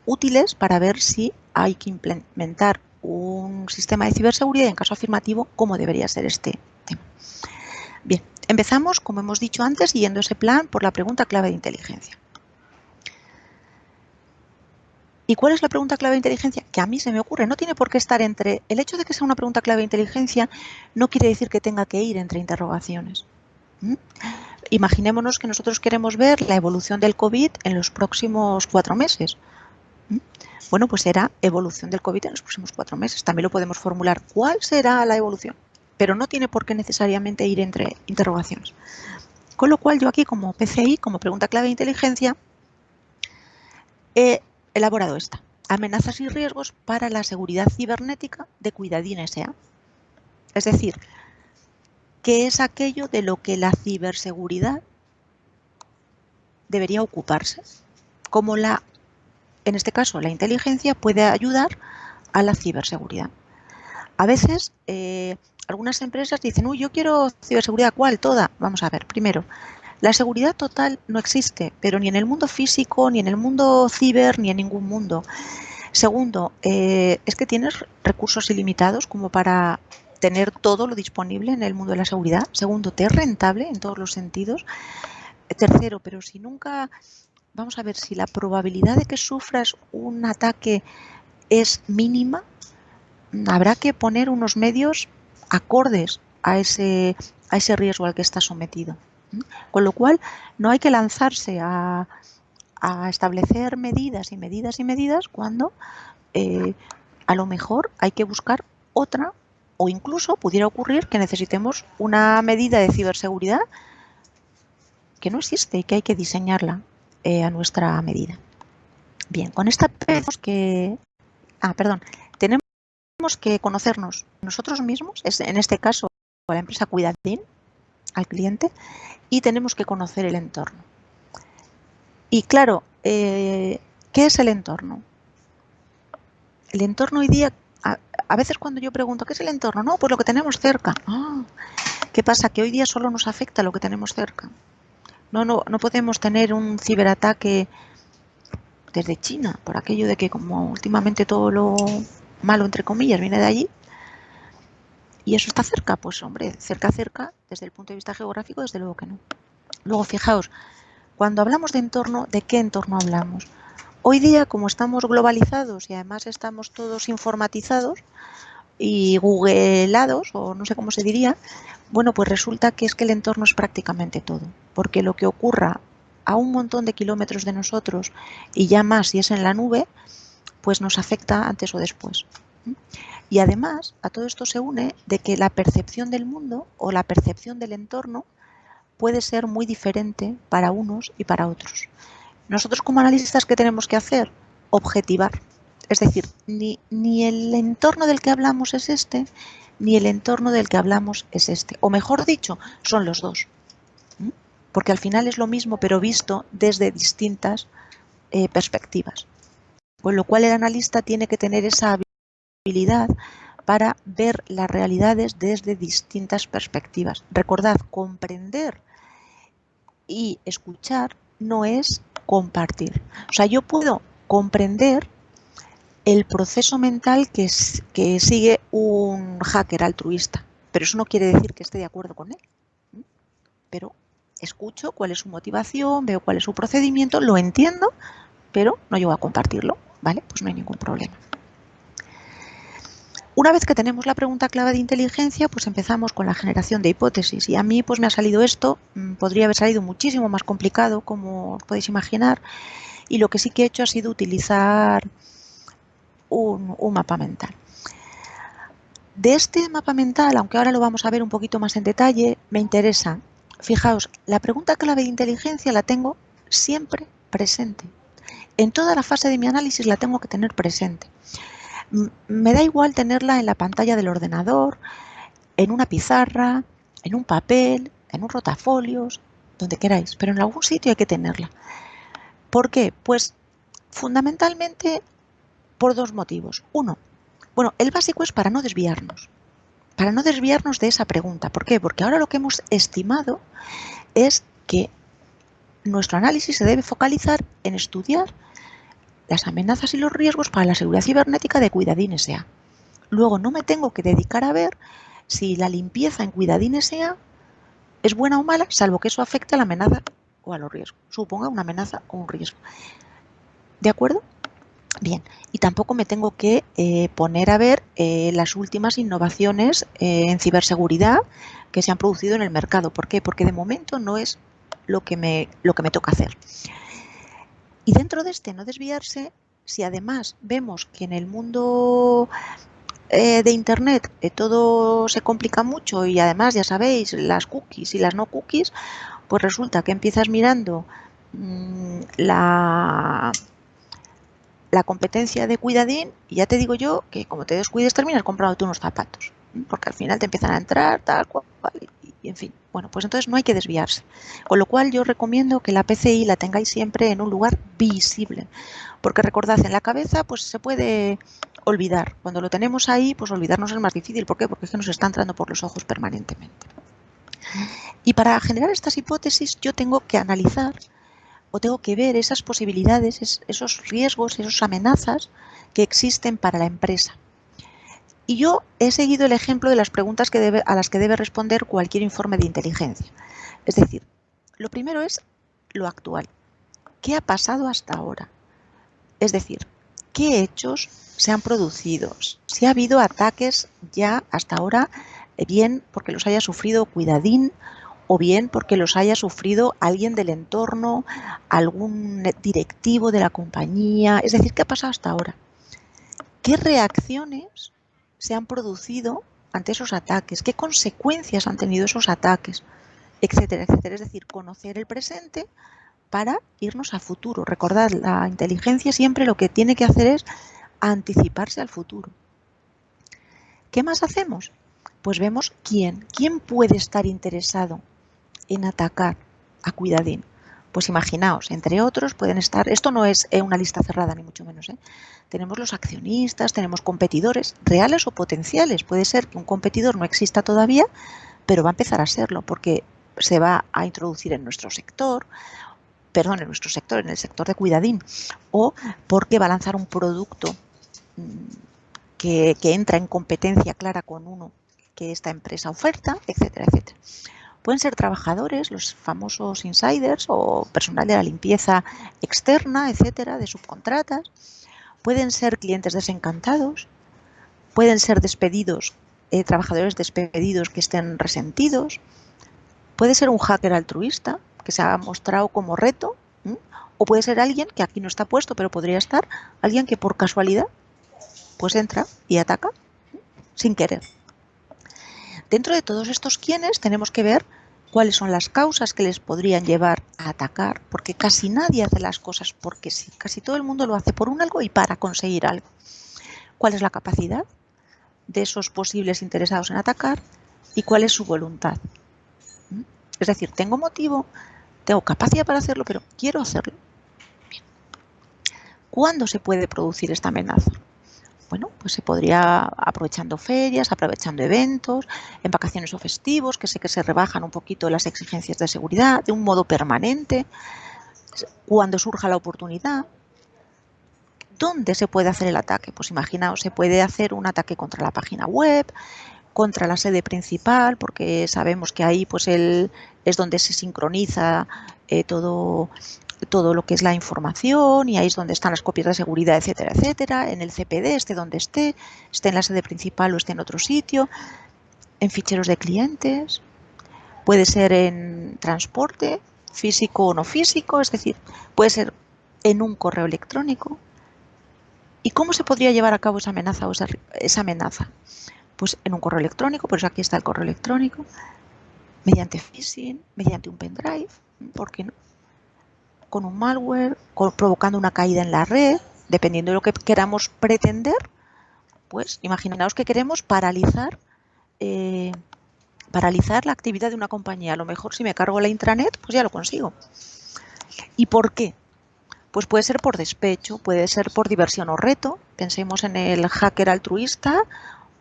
útiles para ver si hay que implementar un sistema de ciberseguridad y, en caso afirmativo, cómo debería ser este tema. Bien, empezamos, como hemos dicho antes, siguiendo ese plan por la pregunta clave de inteligencia. ¿Y cuál es la pregunta clave de inteligencia? Que a mí se me ocurre, no tiene por qué estar entre... El hecho de que sea una pregunta clave de inteligencia no quiere decir que tenga que ir entre interrogaciones. Imaginémonos que nosotros queremos ver la evolución del COVID en los próximos 4 meses. Bueno, pues será evolución del COVID en los próximos 4 meses. También lo podemos formular. ¿Cuál será la evolución? Pero no tiene por qué necesariamente ir entre interrogaciones. Con lo cual yo aquí, como PCI, como pregunta clave de inteligencia, he elaborado esta: amenazas y riesgos para la seguridad cibernética de Cuidadín S.A. Es decir, ¿qué es aquello de lo que la ciberseguridad debería ocuparse? ¿Cómo en este caso, la inteligencia puede ayudar a la ciberseguridad? A veces, algunas empresas dicen, uy, yo quiero ciberseguridad, ¿cuál? Toda. Vamos a ver, primero, la seguridad total no existe, pero ni en el mundo físico, ni en el mundo ciber, ni en ningún mundo. Segundo, es que tienes recursos ilimitados como para tener todo lo disponible en el mundo de la seguridad. Segundo, te es rentable en todos los sentidos. Tercero, pero si nunca... Vamos a ver, si la probabilidad de que sufras un ataque es mínima, habrá que poner unos medios acordes a ese riesgo al que está sometido. Con lo cual, no hay que lanzarse a establecer medidas y medidas y medidas cuando a lo mejor hay que buscar otra, o incluso pudiera ocurrir que necesitemos una medida de ciberseguridad que no existe y que hay que diseñarla a nuestra medida. Bien, con esta tenemos que... tenemos que conocernos nosotros mismos, en este caso a la empresa Cuidadín, al cliente, y tenemos que conocer el entorno. Y claro, ¿qué es el entorno? El entorno hoy día, a veces cuando yo pregunto, ¿qué es el entorno? No, pues lo que tenemos cerca. ¿Qué pasa? Que hoy día solo nos afecta lo que tenemos cerca. No podemos tener un ciberataque desde China, por aquello de que como últimamente todo lo malo, entre comillas, viene de allí, y eso está cerca. Pues hombre, cerca, desde el punto de vista geográfico, desde luego que no. Luego, fijaos, cuando hablamos de entorno, ¿de qué entorno hablamos? Hoy día, como estamos globalizados y además estamos todos informatizados y googleados, o no sé cómo se diría, bueno, pues resulta que es que el entorno es prácticamente todo, porque lo que ocurra a un montón de kilómetros de nosotros y ya más si es en la nube, pues nos afecta antes o después. Y además, a todo esto se une de que la percepción del mundo o la percepción del entorno puede ser muy diferente para unos y para otros. Nosotros como analistas, ¿qué tenemos que hacer? Objetivar. Es decir, ni el entorno del que hablamos es este, ni el entorno del que hablamos es este. O mejor dicho, son los dos. Porque al final es lo mismo, pero visto desde distintas perspectivas. Con lo cual el analista tiene que tener esa habilidad para ver las realidades desde distintas perspectivas. Recordad, comprender y escuchar no es compartir. O sea, yo puedo comprender el proceso mental que sigue un hacker altruista, pero eso no quiere decir que esté de acuerdo con él. Pero escucho cuál es su motivación, veo cuál es su procedimiento, lo entiendo, pero no llego a compartirlo, ¿vale? Pues no hay ningún problema. Una vez que tenemos la pregunta clave de inteligencia, pues empezamos con la generación de hipótesis. Y a mí pues me ha salido esto, podría haber salido muchísimo más complicado, como podéis imaginar, y lo que sí que he hecho ha sido utilizar un mapa mental. De este mapa mental, aunque ahora lo vamos a ver un poquito más en detalle, me interesa, fijaos, la pregunta clave de inteligencia la tengo siempre presente. En toda la fase de mi análisis la tengo que tener presente. Me da igual tenerla en la pantalla del ordenador, en una pizarra, en un papel, en un rotafolios, donde queráis, pero en algún sitio hay que tenerla. ¿Por qué? Pues fundamentalmente por dos motivos. Uno, bueno, el básico es para no desviarnos de esa pregunta. ¿Por qué? Porque ahora lo que hemos estimado es que nuestro análisis se debe focalizar en estudiar las amenazas y los riesgos para la seguridad cibernética de Cuidadín S.A. Luego no me tengo que dedicar a ver si la limpieza en Cuidadín S.A. es buena o mala, salvo que eso afecte a la amenaza o a los riesgos, suponga una amenaza o un riesgo. ¿De acuerdo? Bien, y tampoco me tengo que poner a ver las últimas innovaciones en ciberseguridad que se han producido en el mercado. ¿Por qué? Porque de momento no es lo que me toca hacer. Y dentro de este no desviarse, si además vemos que en el mundo de Internet todo se complica mucho y además ya sabéis las cookies y las no cookies, pues resulta que empiezas mirando la competencia de Cuidadín y ya te digo yo que como te descuides terminas comprando tú unos zapatos, porque al final te empiezan a entrar tal cual y en fin. Bueno, pues entonces no hay que desviarse. Con lo cual yo recomiendo que la PCI la tengáis siempre en un lugar visible, porque recordad, en la cabeza pues se puede olvidar. Cuando lo tenemos ahí, pues olvidarnos es más difícil. ¿Por qué? Porque es que nos está entrando por los ojos permanentemente. Y para generar estas hipótesis yo tengo que analizar o tengo que ver esas posibilidades, esos riesgos, esas amenazas que existen para la empresa. Y yo he seguido el ejemplo de las preguntas a las que debe responder cualquier informe de inteligencia. Es decir, lo primero es lo actual. ¿Qué ha pasado hasta ahora? Es decir, ¿qué hechos se han producido? Si ha habido ataques ya hasta ahora, bien porque los haya sufrido Cuidadín, o bien porque los haya sufrido alguien del entorno, algún directivo de la compañía. Es decir, ¿qué ha pasado hasta ahora? ¿Qué reacciones se han producido ante esos ataques? ¿Qué consecuencias han tenido esos ataques? Etcétera, etcétera. Es decir, conocer el presente para irnos a futuro. Recordad, la inteligencia siempre lo que tiene que hacer es anticiparse al futuro. ¿Qué más hacemos? Pues vemos quién puede estar interesado en atacar a Cuidadín. Pues imaginaos, entre otros pueden estar, esto no es una lista cerrada ni mucho menos, tenemos los accionistas, tenemos competidores reales o potenciales. Puede ser que un competidor no exista todavía, pero va a empezar a serlo porque se va a introducir en nuestro sector, en el sector de Cuidadín, o porque va a lanzar un producto que entra en competencia clara con uno que esta empresa oferta, etcétera, etcétera. Pueden ser trabajadores, los famosos insiders o personal de la limpieza externa, etcétera, de subcontratas. Pueden ser clientes desencantados, pueden ser despedidos, trabajadores despedidos que estén resentidos. Puede ser un hacker altruista que se ha mostrado como reto, o puede ser alguien que aquí no está puesto, pero podría estar, alguien que por casualidad pues entra y ataca sin querer. Dentro de todos estos quiénes tenemos que ver cuáles son las causas que les podrían llevar a atacar, porque casi nadie hace las cosas porque sí, casi todo el mundo lo hace por un algo y para conseguir algo. ¿Cuál es la capacidad de esos posibles interesados en atacar y cuál es su voluntad? Es decir, tengo motivo, tengo capacidad para hacerlo, pero quiero hacerlo. Bien. ¿Cuándo se puede producir esta amenaza? Bueno, pues se podría aprovechando ferias, aprovechando eventos, en vacaciones o festivos, que sé que se rebajan un poquito las exigencias de seguridad de un modo permanente, cuando surja la oportunidad. ¿Dónde se puede hacer el ataque? Pues imaginaos, se puede hacer un ataque contra la página web, contra la sede principal, porque sabemos que ahí pues es donde se sincroniza todo lo que es la información y ahí es donde están las copias de seguridad, etcétera, etcétera, en el CPD, esté donde esté en la sede principal o esté en otro sitio, en ficheros de clientes, puede ser en transporte, físico o no físico, es decir, puede ser en un correo electrónico. ¿Y cómo se podría llevar a cabo esa amenaza o esa amenaza? Pues en un correo electrónico, por eso aquí está el correo electrónico, mediante phishing, mediante un pendrive, ¿por qué no? Con un malware, provocando una caída en la red, dependiendo de lo que queramos pretender, pues imaginaos que queremos paralizar la actividad de una compañía. A lo mejor si me cargo la intranet, pues ya lo consigo. ¿Y por qué? Pues puede ser por despecho, puede ser por diversión o reto. Pensemos en el hacker altruista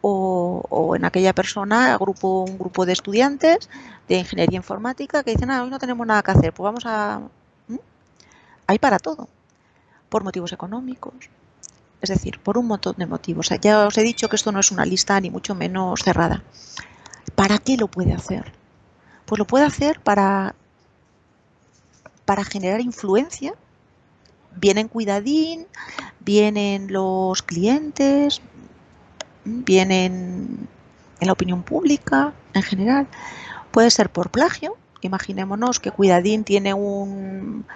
o en aquella persona, un grupo de estudiantes de ingeniería informática que dicen, hoy no tenemos nada que hacer, pues vamos a... Hay para todo, por motivos económicos, es decir, por un montón de motivos. Ya os he dicho que esto no es una lista ni mucho menos cerrada. ¿Para qué lo puede hacer? Pues lo puede hacer para generar influencia. Vienen Cuidadín, vienen los clientes, vienen en la opinión pública en general. Puede ser por plagio. Imaginémonos que Cuidadín tiene un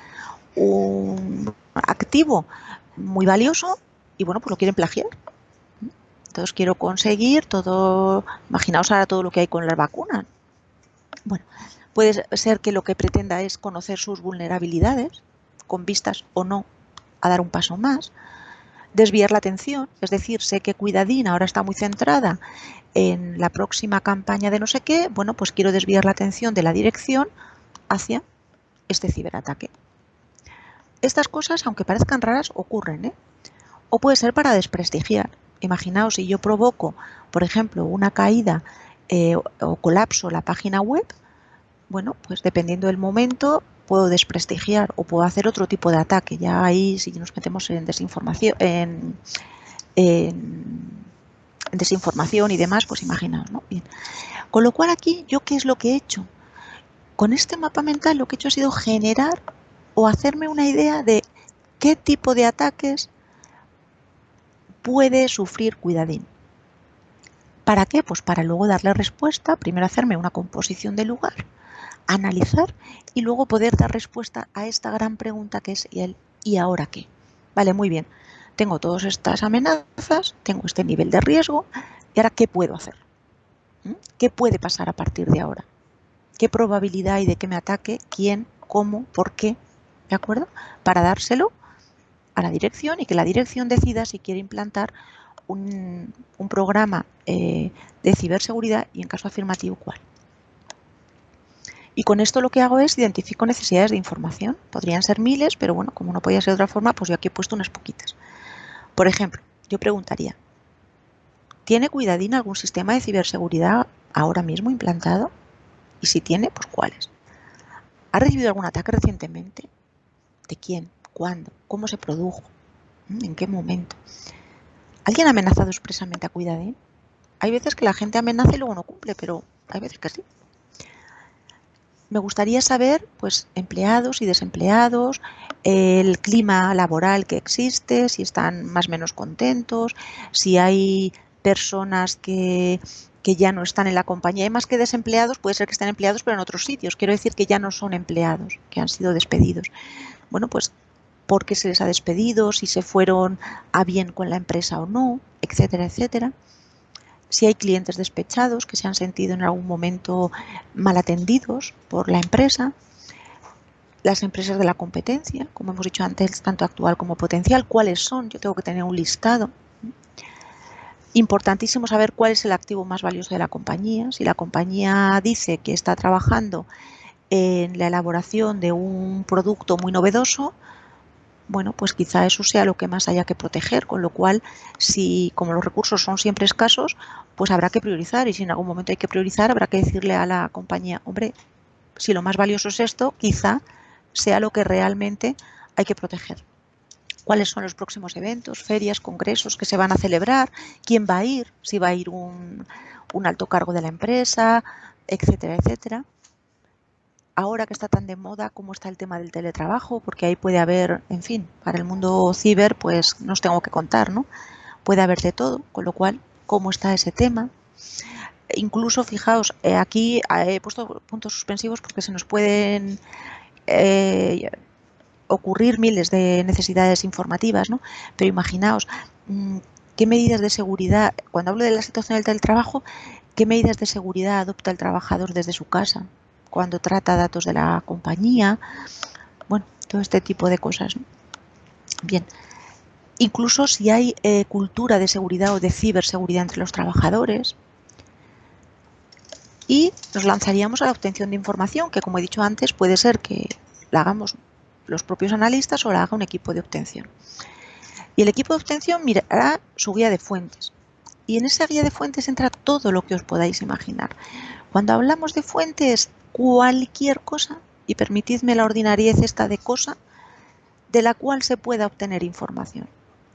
activo muy valioso y bueno, pues lo quieren plagiar. Entonces quiero conseguir todo, imaginaos ahora todo lo que hay con las vacunas. Bueno, puede ser que lo que pretenda es conocer sus vulnerabilidades, con vistas o no a dar un paso más, desviar la atención, es decir, sé que Cuidadín ahora está muy centrada en la próxima campaña de no sé qué, bueno, pues quiero desviar la atención de la dirección hacia este ciberataque. Estas cosas, aunque parezcan raras, ocurren, ¿eh? O puede ser para desprestigiar. Imaginaos si yo provoco, por ejemplo, una caída o colapso en la página web, bueno, pues dependiendo del momento puedo desprestigiar o puedo hacer otro tipo de ataque. Ya ahí si nos metemos en desinformación, en desinformación y demás, pues imaginaos, ¿no? Bien. Con lo cual aquí, ¿yo qué es lo que he hecho? Con este mapa mental lo que he hecho ha sido generar o hacerme una idea de qué tipo de ataques puede sufrir Cuidadín. ¿Para qué? Pues para luego darle respuesta, primero hacerme una composición del lugar, analizar y luego poder dar respuesta a esta gran pregunta que es ¿y ahora qué? Vale, muy bien. Tengo todas estas amenazas, tengo este nivel de riesgo y ahora ¿qué puedo hacer? ¿Qué puede pasar a partir de ahora? ¿Qué probabilidad hay de que me ataque? ¿Quién? ¿Cómo? ¿Por qué? ¿De acuerdo? Para dárselo a la dirección y que la dirección decida si quiere implantar un programa de ciberseguridad y en caso afirmativo cuál. Y con esto lo que hago es identifico necesidades de información. Podrían ser miles, pero bueno, como no podía ser de otra forma, pues yo aquí he puesto unas poquitas. Por ejemplo, yo preguntaría, ¿tiene Cuidadín algún sistema de ciberseguridad ahora mismo implantado? Y si tiene, pues ¿cuáles? ¿Ha recibido algún ataque recientemente? ¿De quién? ¿Cuándo? ¿Cómo se produjo? ¿En qué momento? ¿Alguien ha amenazado expresamente a Cuidadín? Hay veces que la gente amenaza y luego no cumple, pero hay veces que sí. me gustaría saber, pues, empleados y desempleados, el clima laboral que existe, si están más o menos contentos, si hay personas que ya no están en la compañía. Y más que desempleados, puede ser que estén empleados, pero en otros sitios. Quiero decir que ya no son empleados, que han sido despedidos. Bueno, pues, ¿por qué se les ha despedido? Si se fueron a bien con la empresa o no, etcétera, etcétera. Si hay clientes despechados que se han sentido en algún momento mal atendidos por la empresa, las empresas de la competencia, como hemos dicho antes, tanto actual como potencial, ¿cuáles son? Yo tengo que tener un listado. Importantísimo saber cuál es el activo más valioso de la compañía. Si la compañía dice que está trabajando en la elaboración de un producto muy novedoso, bueno, pues quizá eso sea lo que más haya que proteger, con lo cual, si como los recursos son siempre escasos, pues habrá que priorizar, y si en algún momento hay que priorizar, habrá que decirle a la compañía, hombre, si lo más valioso es esto, quizá sea lo que realmente hay que proteger. ¿Cuáles son los próximos eventos, ferias, congresos que se van a celebrar? ¿Quién va a ir? Si va a ir un alto cargo de la empresa, etcétera, etcétera. Ahora que está tan de moda, cómo está el tema del teletrabajo, porque ahí puede haber, en fin, para el mundo ciber, pues no os tengo que contar, ¿no? Puede haber de todo, con lo cual, cómo está ese tema. Incluso, fijaos, aquí he puesto puntos suspensivos porque se nos pueden ocurrir miles de necesidades informativas, ¿no? Pero imaginaos, ¿qué medidas de seguridad, cuando hablo de la situación del teletrabajo, qué medidas de seguridad adopta el trabajador desde su casa cuando trata datos de la compañía? Bueno, todo este tipo de cosas, ¿no? Bien, incluso si hay cultura de seguridad o de ciberseguridad entre los trabajadores. Y nos lanzaríamos a la obtención de información, que como he dicho antes, puede ser que la hagamos los propios analistas o la haga un equipo de obtención. Y el equipo de obtención mirará su guía de fuentes. Y en esa guía de fuentes entra todo lo que os podáis imaginar. Cuando hablamos de fuentes, cualquier cosa, y permitidme la ordinariez esta de cosa, de la cual se pueda obtener información.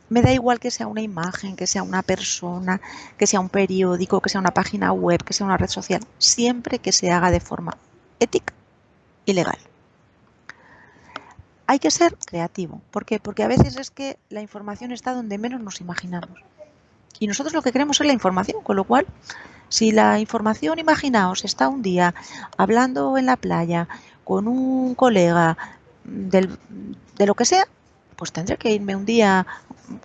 Me da igual que sea una imagen, que sea una persona, que sea un periódico, que sea una página web, que sea una red social, siempre que se haga de forma ética y legal. Hay que ser creativo. ¿Por qué? Porque a veces es que la información está donde menos nos imaginamos. Y nosotros lo que queremos es la información, con lo cual, si la información, imaginaos, está un día hablando en la playa con un colega de lo que sea, pues tendré que irme un día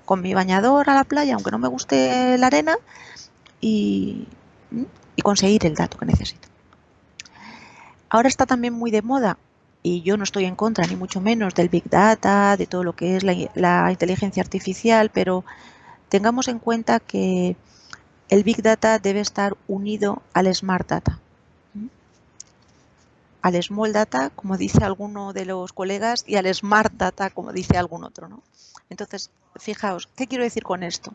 con mi bañador a la playa, aunque no me guste la arena, y conseguir el dato que necesito. Ahora está también muy de moda, y yo no estoy en contra ni mucho menos del Big Data, de todo lo que es la inteligencia artificial, pero tengamos en cuenta que el Big Data debe estar unido al Smart Data. Al Small Data, como dice alguno de los colegas, y al Smart Data, como dice algún otro, ¿no? Entonces, fijaos, ¿qué quiero decir con esto?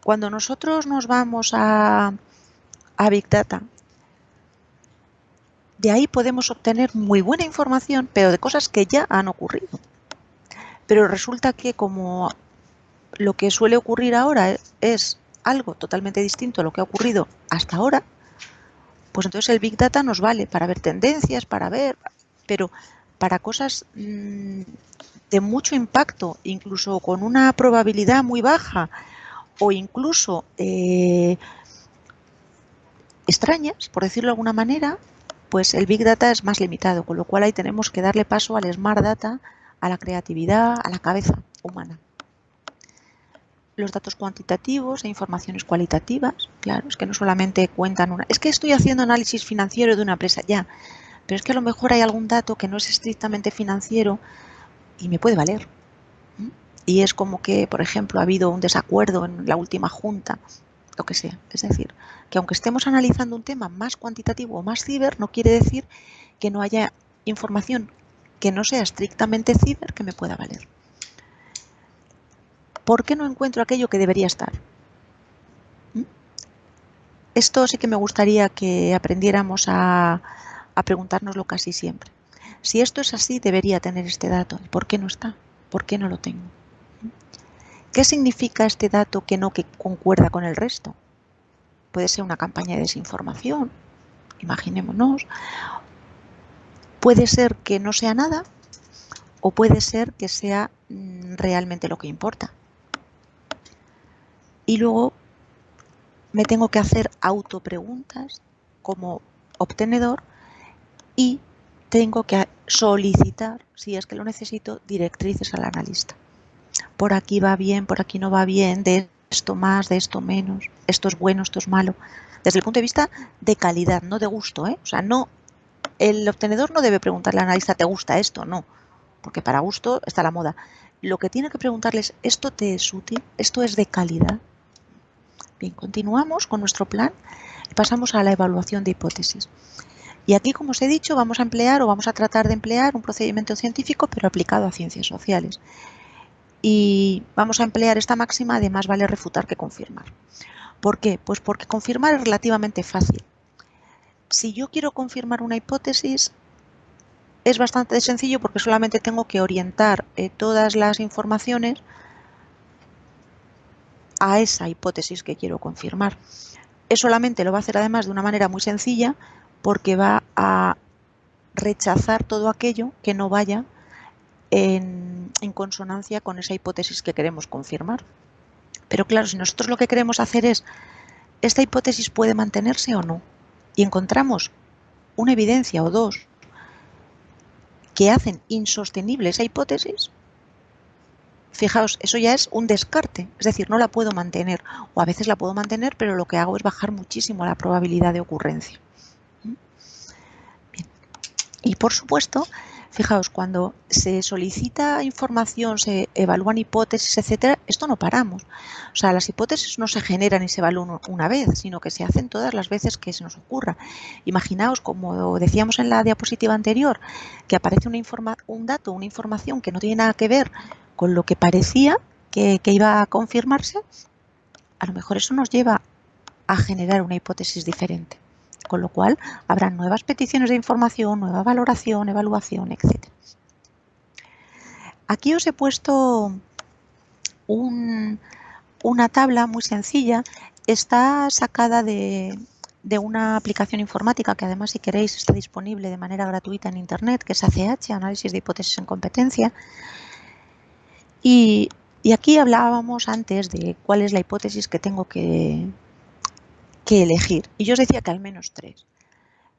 Cuando nosotros nos vamos a Big Data, de ahí podemos obtener muy buena información, pero de cosas que ya han ocurrido. Pero resulta que como lo que suele ocurrir ahora es algo totalmente distinto a lo que ha ocurrido hasta ahora, pues entonces el Big Data nos vale para ver tendencias, pero para cosas de mucho impacto, incluso con una probabilidad muy baja o incluso extrañas, por decirlo de alguna manera, pues el Big Data es más limitado, con lo cual ahí tenemos que darle paso al Smart Data, a la creatividad, a la cabeza humana. Los datos cuantitativos e informaciones cualitativas, claro, es que no solamente cuentan una... Es que estoy haciendo análisis financiero de una empresa, ya, pero es que a lo mejor hay algún dato que no es estrictamente financiero y me puede valer. Y es como que, por ejemplo, ha habido un desacuerdo en la última junta, lo que sea. Es decir, que aunque estemos analizando un tema más cuantitativo o más ciber, no quiere decir que no haya información que no sea estrictamente ciber que me pueda valer. ¿Por qué no encuentro aquello que debería estar? Esto sí que me gustaría que aprendiéramos a preguntárnoslo casi siempre. Si esto es así, debería tener este dato. ¿Por qué no está? ¿Por qué no lo tengo? ¿Qué significa este dato que no concuerda con el resto? Puede ser una campaña de desinformación, imaginémonos, Puede ser que no sea nada o puede ser que sea realmente lo que importa. Y luego me tengo que hacer autopreguntas como obtenedor y tengo que solicitar, si es que lo necesito, directrices al analista. Por aquí va bien, por aquí no va bien, de esto más, de esto menos, esto es bueno, esto es malo. Desde el punto de vista de calidad, no de gusto, ¿eh? O sea, no, el obtenedor no debe preguntarle al analista, ¿te gusta esto? No, porque para gusto está la moda. Lo que tiene que preguntarles, ¿esto te es útil? ¿Esto es de calidad? Bien, continuamos con nuestro plan y pasamos a la evaluación de hipótesis. Y aquí, como os he dicho, vamos a emplear o vamos a tratar de emplear un procedimiento científico, pero aplicado a ciencias sociales. Y vamos a emplear esta máxima de más vale refutar que confirmar. ¿Por qué? Pues porque confirmar es relativamente fácil. Si yo quiero confirmar una hipótesis, es bastante sencillo porque solamente tengo que orientar todas las informaciones a esa hipótesis que quiero confirmar. Solamente lo va a hacer además de una manera muy sencilla porque va a rechazar todo aquello que no vaya en consonancia con esa hipótesis que queremos confirmar. Pero claro, si nosotros lo que queremos hacer es, ¿esta hipótesis puede mantenerse o no? Y encontramos una evidencia o dos que hacen insostenible esa hipótesis, fijaos, eso ya es un descarte, es decir, no la puedo mantener, o a veces la puedo mantener, pero lo que hago es bajar muchísimo la probabilidad de ocurrencia. Bien. Y por supuesto, fijaos, cuando se solicita información, se evalúan hipótesis, etcétera, esto no paramos. O sea, las hipótesis no se generan y se evalúan una vez, sino que se hacen todas las veces que se nos ocurra. Imaginaos, como decíamos en la diapositiva anterior, que aparece un dato, una información que no tiene nada que ver con lo que parecía que iba a confirmarse, a lo mejor eso nos lleva a generar una hipótesis diferente. Con lo cual, habrá nuevas peticiones de información, nueva valoración, evaluación, etc. Aquí os he puesto una tabla muy sencilla. Está sacada de una aplicación informática que además, si queréis, está disponible de manera gratuita en Internet, que es ACH, Análisis de Hipótesis en Competencia. Y aquí hablábamos antes de cuál es la hipótesis que tengo que elegir. Y yo os decía que al menos 3.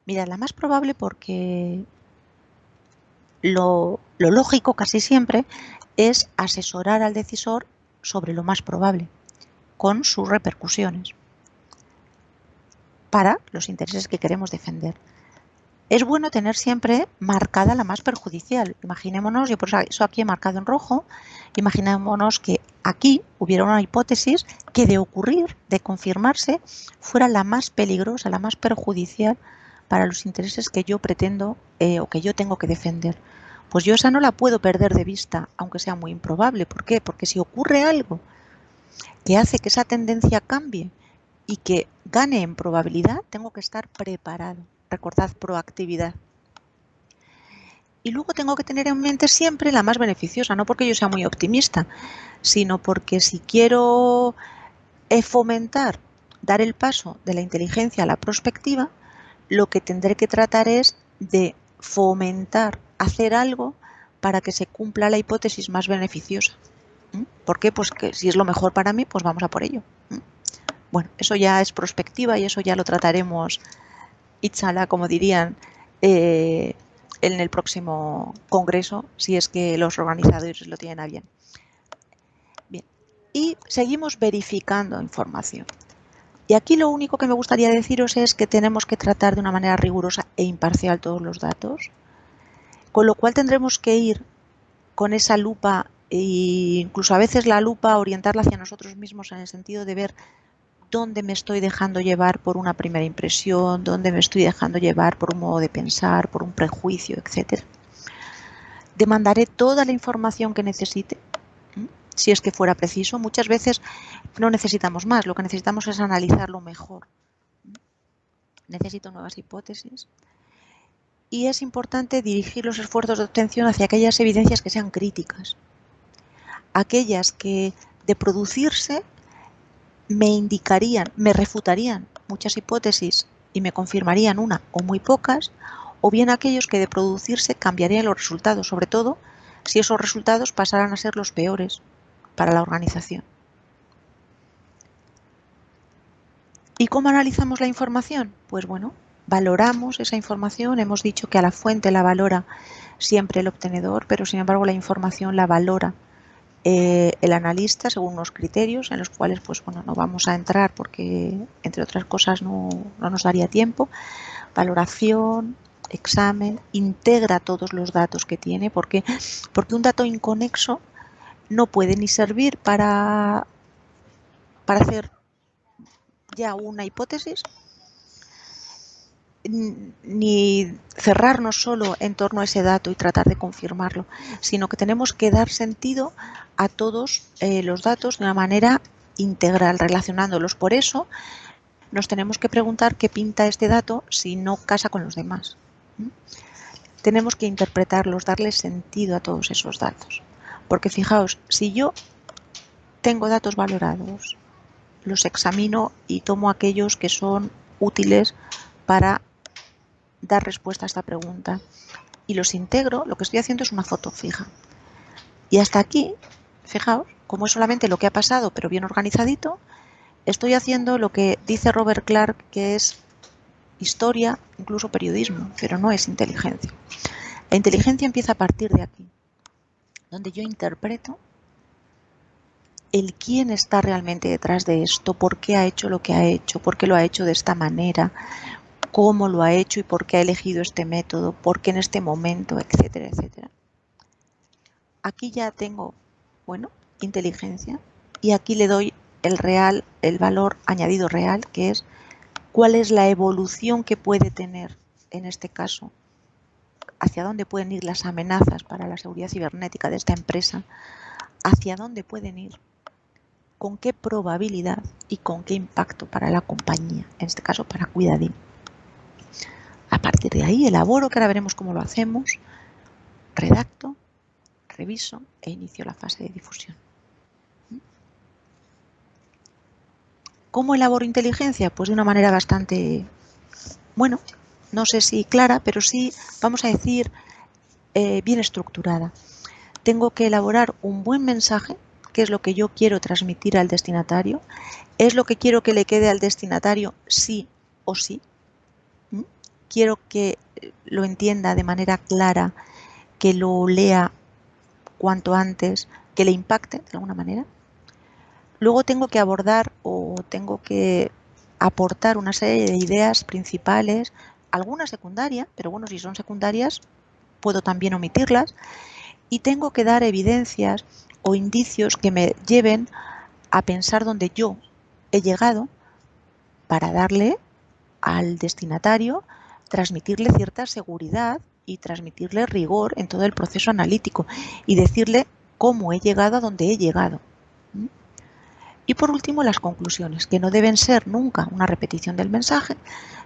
Mirad, la más probable, porque lo lógico casi siempre es asesorar al decisor sobre lo más probable, con sus repercusiones, para los intereses que queremos defender. Es bueno tener siempre marcada la más perjudicial. Imaginémonos, yo por eso aquí he marcado en rojo, imaginémonos que aquí hubiera una hipótesis que de ocurrir, de confirmarse, fuera la más peligrosa, la más perjudicial para los intereses que yo pretendo o que yo tengo que defender. Pues yo esa no la puedo perder de vista, aunque sea muy improbable. ¿Por qué? Porque si ocurre algo que hace que esa tendencia cambie y que gane en probabilidad, tengo que estar preparado. Recordad, proactividad. Y luego tengo que tener en mente siempre la más beneficiosa, no porque yo sea muy optimista, sino porque si quiero fomentar, dar el paso de la inteligencia a la prospectiva, lo que tendré que tratar es de fomentar, hacer algo para que se cumpla la hipótesis más beneficiosa. ¿Por qué? Pues que si es lo mejor para mí, pues vamos a por ello. Bueno, eso ya es prospectiva y eso ya lo trataremos, Ichala, como dirían, en el próximo congreso, si es que los organizadores lo tienen a bien. Bien, y seguimos verificando información. Y aquí lo único que me gustaría deciros es que tenemos que tratar de una manera rigurosa e imparcial todos los datos, con lo cual tendremos que ir con esa lupa e incluso a veces la lupa orientarla hacia nosotros mismos en el sentido de ver dónde me estoy dejando llevar por una primera impresión, dónde me estoy dejando llevar por un modo de pensar, por un prejuicio, etc. Demandaré toda la información que necesite, si es que fuera preciso. Muchas veces no necesitamos más, lo que necesitamos es analizarlo mejor. Necesito nuevas hipótesis. Y es importante dirigir los esfuerzos de obtención hacia aquellas evidencias que sean críticas. Aquellas que, de producirse, me indicarían, me refutarían muchas hipótesis y me confirmarían una o muy pocas, o bien aquellos que de producirse cambiarían los resultados, sobre todo si esos resultados pasaran a ser los peores para la organización. ¿Y cómo analizamos la información? Pues bueno, valoramos esa información, hemos dicho que a la fuente la valora siempre el obtenedor, pero sin embargo la información la valora el analista según unos criterios en los cuales pues bueno, no vamos a entrar porque entre otras cosas no nos daría tiempo. Valoración, examen, integra todos los datos que tiene, porque un dato inconexo no puede ni servir para hacer ya una hipótesis, ni cerrarnos solo en torno a ese dato y tratar de confirmarlo, sino que tenemos que dar sentido a todos los datos de una manera integral, relacionándolos. Por eso nos tenemos que preguntar qué pinta este dato si no casa con los demás. Tenemos que interpretarlos, darle sentido a todos esos datos. Porque fijaos, si yo tengo datos valorados, los examino y tomo aquellos que son útiles para dar respuesta a esta pregunta y los integro, lo que estoy haciendo es una foto fija. Y hasta aquí, fijaos, como es solamente lo que ha pasado pero bien organizadito, estoy haciendo lo que dice Robert Clark, que es historia, incluso periodismo, pero no es inteligencia. La inteligencia empieza a partir de aquí, donde yo interpreto el quién está realmente detrás de esto, por qué ha hecho lo que ha hecho, por qué lo ha hecho de esta manera, cómo lo ha hecho y por qué ha elegido este método, por qué en este momento, etcétera, etcétera. Aquí ya tengo, bueno, inteligencia, y aquí le doy el valor añadido real, que es cuál es la evolución que puede tener, en este caso, hacia dónde pueden ir las amenazas para la seguridad cibernética de esta empresa, hacia dónde pueden ir, con qué probabilidad y con qué impacto para la compañía, en este caso para Cuidadín. A partir de ahí elaboro, que ahora veremos cómo lo hacemos, redacto, reviso e inicio la fase de difusión. ¿Cómo elaboro inteligencia? Pues de una manera bastante, bueno, no sé si clara, pero sí, vamos a decir, bien estructurada. Tengo que elaborar un buen mensaje, que es lo que yo quiero transmitir al destinatario, es lo que quiero que le quede al destinatario sí o sí. Quiero que lo entienda de manera clara, que lo lea cuanto antes, que le impacte de alguna manera. Luego tengo que abordar o tengo que aportar una serie de ideas principales, algunas secundarias, pero bueno, si son secundarias puedo también omitirlas, y tengo que dar evidencias o indicios que me lleven a pensar dónde yo he llegado para darle al destinatario, transmitirle cierta seguridad y transmitirle rigor en todo el proceso analítico y decirle cómo he llegado a donde he llegado. Y por último, las conclusiones, que no deben ser nunca una repetición del mensaje,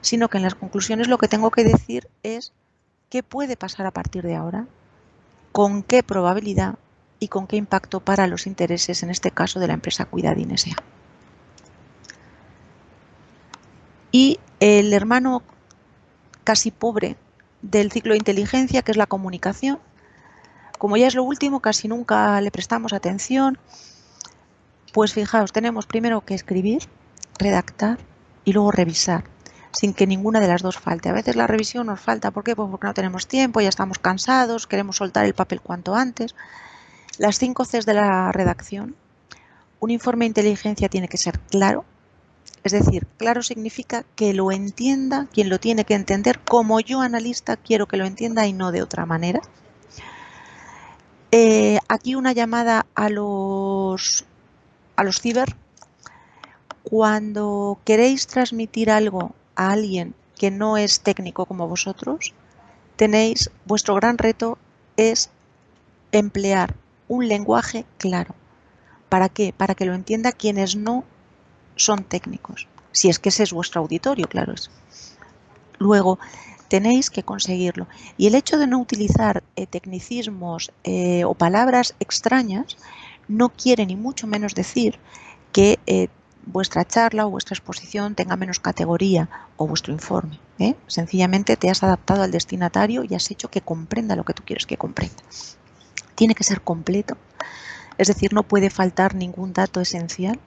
sino que en las conclusiones lo que tengo que decir es qué puede pasar a partir de ahora, con qué probabilidad y con qué impacto para los intereses, en este caso de la empresa Cuidadín S.A. Y el hermano casi pobre del ciclo de inteligencia, que es la comunicación, como ya es lo último, casi nunca le prestamos atención. Pues fijaos, tenemos primero que escribir, redactar y luego revisar, sin que ninguna de las dos falte. A veces la revisión nos falta, ¿por qué? Pues porque no tenemos tiempo, ya estamos cansados, queremos soltar el papel cuanto antes. Las 5 Cs de la redacción. Un informe de inteligencia tiene que ser claro, es decir, claro significa que lo entienda quien lo tiene que entender, como yo, analista, quiero que lo entienda y no de otra manera. Aquí una llamada a los ciber. Cuando queréis transmitir algo a alguien que no es técnico como vosotros, vuestro gran reto es emplear un lenguaje claro. ¿Para qué? Para que lo entienda quienes no son técnicos. Si es que ese es vuestro auditorio, claro es. Luego, tenéis que conseguirlo. Y el hecho de no utilizar tecnicismos o palabras extrañas no quiere ni mucho menos decir que vuestra charla o vuestra exposición tenga menos categoría o vuestro informe. Sencillamente te has adaptado al destinatario y has hecho que comprenda lo que tú quieres que comprenda. Tiene que ser completo, es decir, no puede faltar ningún dato esencial.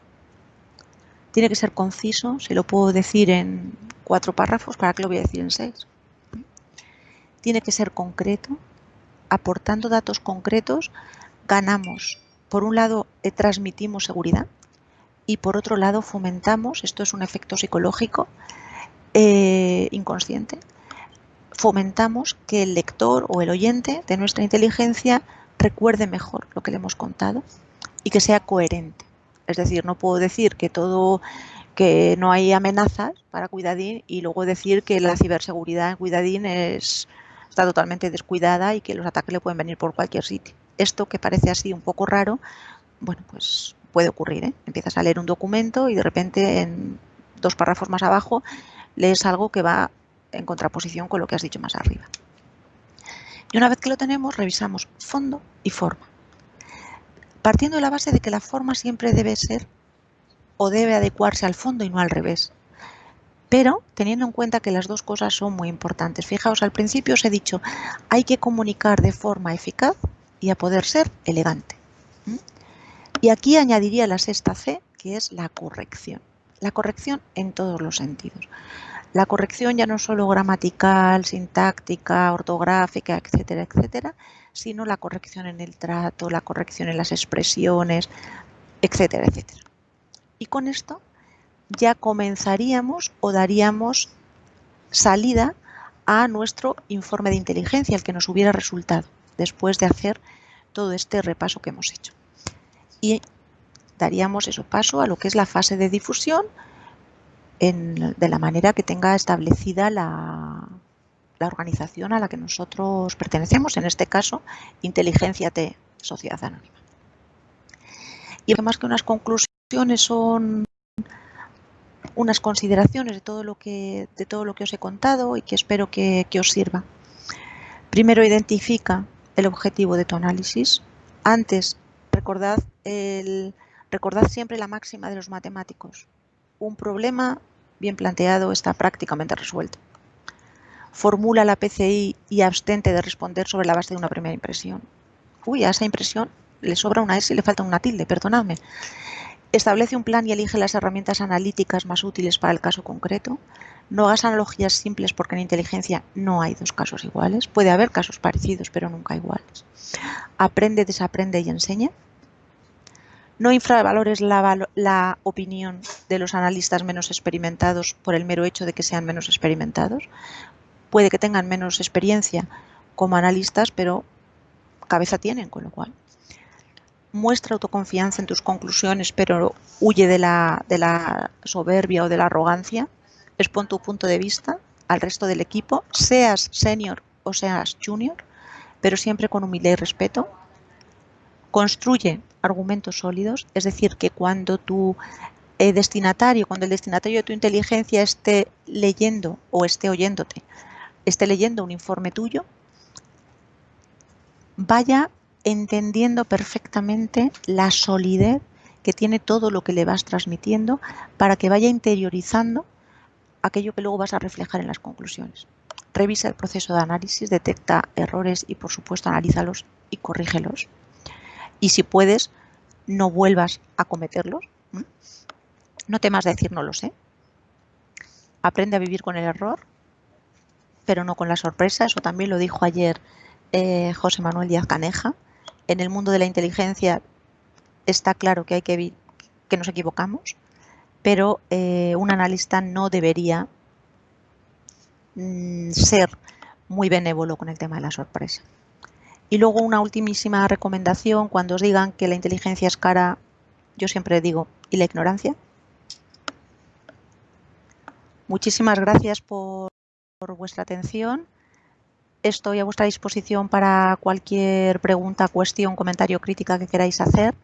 Tiene que ser conciso, si lo puedo decir en 4 párrafos, ¿para qué lo voy a decir en 6? Tiene que ser concreto. Aportando datos concretos, ganamos. Por un lado, transmitimos seguridad y por otro lado, fomentamos, esto es un efecto psicológico inconsciente, fomentamos que el lector o el oyente de nuestra inteligencia recuerde mejor lo que le hemos contado y que sea coherente. Es decir, no puedo decir que no hay amenazas para Cuidadín y luego decir que la ciberseguridad en Cuidadín está totalmente descuidada y que los ataques le pueden venir por cualquier sitio. Esto, que parece así un poco raro, bueno, pues puede ocurrir. Empiezas a leer un documento y de repente en 2 párrafos más abajo lees algo que va en contraposición con lo que has dicho más arriba. Y una vez que lo tenemos, revisamos fondo y forma, partiendo de la base de que la forma siempre debe ser o debe adecuarse al fondo y no al revés, pero teniendo en cuenta que las dos cosas son muy importantes. Fijaos, al principio os he dicho, hay que comunicar de forma eficaz y a poder ser elegante. Y aquí añadiría la 6ª C, que es la corrección. La corrección en todos los sentidos. La corrección ya no solo gramatical, sintáctica, ortográfica, etcétera, etcétera, sino la corrección en el trato, la corrección en las expresiones, etcétera, etcétera. Y con esto ya comenzaríamos o daríamos salida a nuestro informe de inteligencia, el que nos hubiera resultado después de hacer todo este repaso que hemos hecho. Y daríamos eso paso a lo que es la fase de difusión de la manera que tenga establecida la organización a la que nosotros pertenecemos, en este caso, Inteligencia T, Sociedad Anónima. Y más que unas conclusiones son unas consideraciones de todo lo que os he contado y que espero que os sirva. Primero, identifica el objetivo de tu análisis. Antes, recordad siempre la máxima de los matemáticos. Un problema bien planteado está prácticamente resuelto. Formula la PCI y abstente de responder sobre la base de una primera impresión. Uy, a esa impresión le sobra una S y le falta una tilde, perdonadme. Establece un plan y elige las herramientas analíticas más útiles para el caso concreto. No hagas analogías simples porque en inteligencia no hay 2 casos iguales. Puede haber casos parecidos, pero nunca iguales. Aprende, desaprende y enseña. No infravalores la opinión de los analistas menos experimentados por el mero hecho de que sean menos experimentados. Puede que tengan menos experiencia como analistas, pero cabeza tienen, con lo cual. Muestra autoconfianza en tus conclusiones, pero huye de la soberbia o de la arrogancia. Expon tu punto de vista al resto del equipo, seas senior o seas junior, pero siempre con humildad y respeto. Construye argumentos sólidos, es decir, que cuando el destinatario de tu inteligencia esté leyendo o esté oyéndote, esté leyendo un informe tuyo, vaya entendiendo perfectamente la solidez que tiene todo lo que le vas transmitiendo para que vaya interiorizando aquello que luego vas a reflejar en las conclusiones. Revisa el proceso de análisis, detecta errores y, por supuesto, analízalos y corrígelos. Y si puedes, no vuelvas a cometerlos. No temas decir no lo sé. Aprende a vivir con el error, pero no con la sorpresa. Eso también lo dijo ayer José Manuel Díaz Caneja. En el mundo de la inteligencia está claro que que nos equivocamos, pero un analista no debería ser muy benévolo con el tema de la sorpresa. Y luego una ultimísima recomendación: cuando os digan que la inteligencia es cara, yo siempre digo, ¿y la ignorancia? Muchísimas gracias por vuestra atención. Estoy a vuestra disposición para cualquier pregunta, cuestión, comentario, crítica que queráis hacer.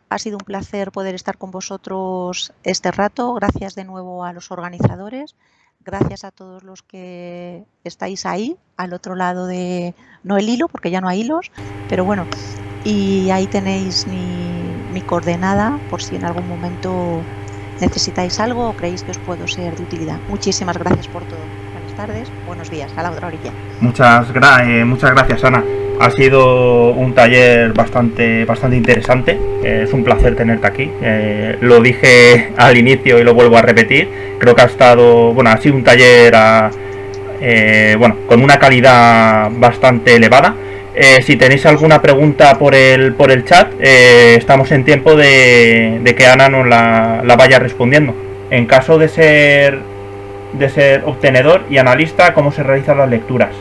Ha sido un placer poder estar con vosotros este rato. Gracias de nuevo a los organizadores. Gracias a todos los que estáis ahí, al otro lado de... no el hilo, porque ya no hay hilos, pero bueno, y ahí tenéis mi coordenada por si en algún momento necesitáis algo o creéis que os puedo ser de utilidad. Muchísimas gracias por todo. Buenas tardes, buenos días, a la otra orilla. Muchas gracias, Ana. Ha sido un taller bastante interesante. Es un placer tenerte aquí. Lo dije al inicio y lo vuelvo a repetir. Creo que ha sido un taller con una calidad bastante elevada. Si tenéis alguna pregunta por el chat, estamos en tiempo de que Ana nos la vaya respondiendo. En caso de ser obtenedor y analista, ¿cómo se realizan las lecturas?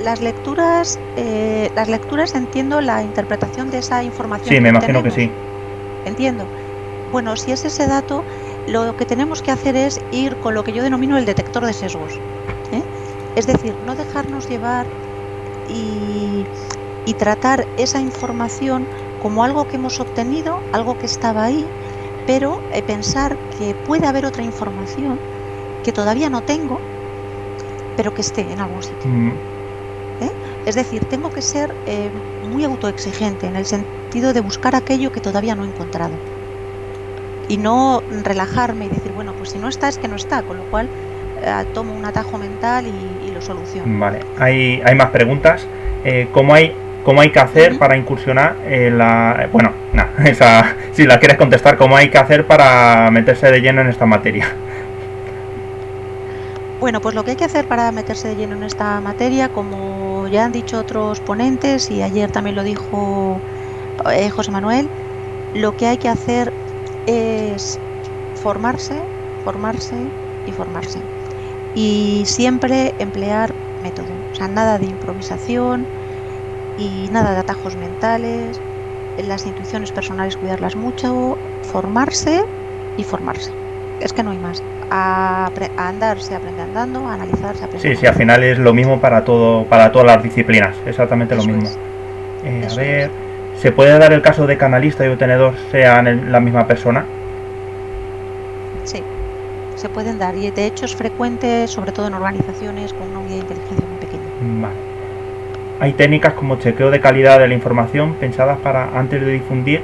Las lecturas entiendo la interpretación de esa información. Sí, me imagino que sí. Entiendo. Bueno, si es ese dato, lo que tenemos que hacer es ir con lo que yo denomino el detector de sesgos. Es decir, no dejarnos llevar y tratar esa información como algo que hemos obtenido, algo que estaba ahí, pero pensar que puede haber otra información que todavía no tengo, pero que esté en algún sitio. Es decir, tengo que ser muy autoexigente en el sentido de buscar aquello que todavía no he encontrado y no relajarme y decir, bueno, pues si no está es que no está, con lo cual tomo un atajo mental y lo soluciono. Vale, hay más preguntas. ¿Cómo hay que hacer para incursionar en la... Bueno, si la quieres contestar, ¿cómo hay que hacer para meterse de lleno en esta materia? Bueno, pues lo que hay que hacer para meterse de lleno en esta materia, como ya han dicho otros ponentes y ayer también lo dijo José Manuel, lo que hay que hacer es formarse y formarse. Y siempre emplear método, o sea, nada de improvisación y nada de atajos mentales, las intuiciones personales cuidarlas mucho, formarse y formarse. Es que no hay más. A andar se aprende andando, a analizar se aprende. Sí, al final es lo mismo para todas las disciplinas, exactamente lo mismo. A ver, ¿se puede dar el caso de que analista y obtenedor sean la misma persona? Sí, se pueden dar y de hecho es frecuente, sobre todo en organizaciones con una unidad de inteligencia muy pequeña. Vale. Hay técnicas como chequeo de calidad de la información pensadas para, antes de difundir,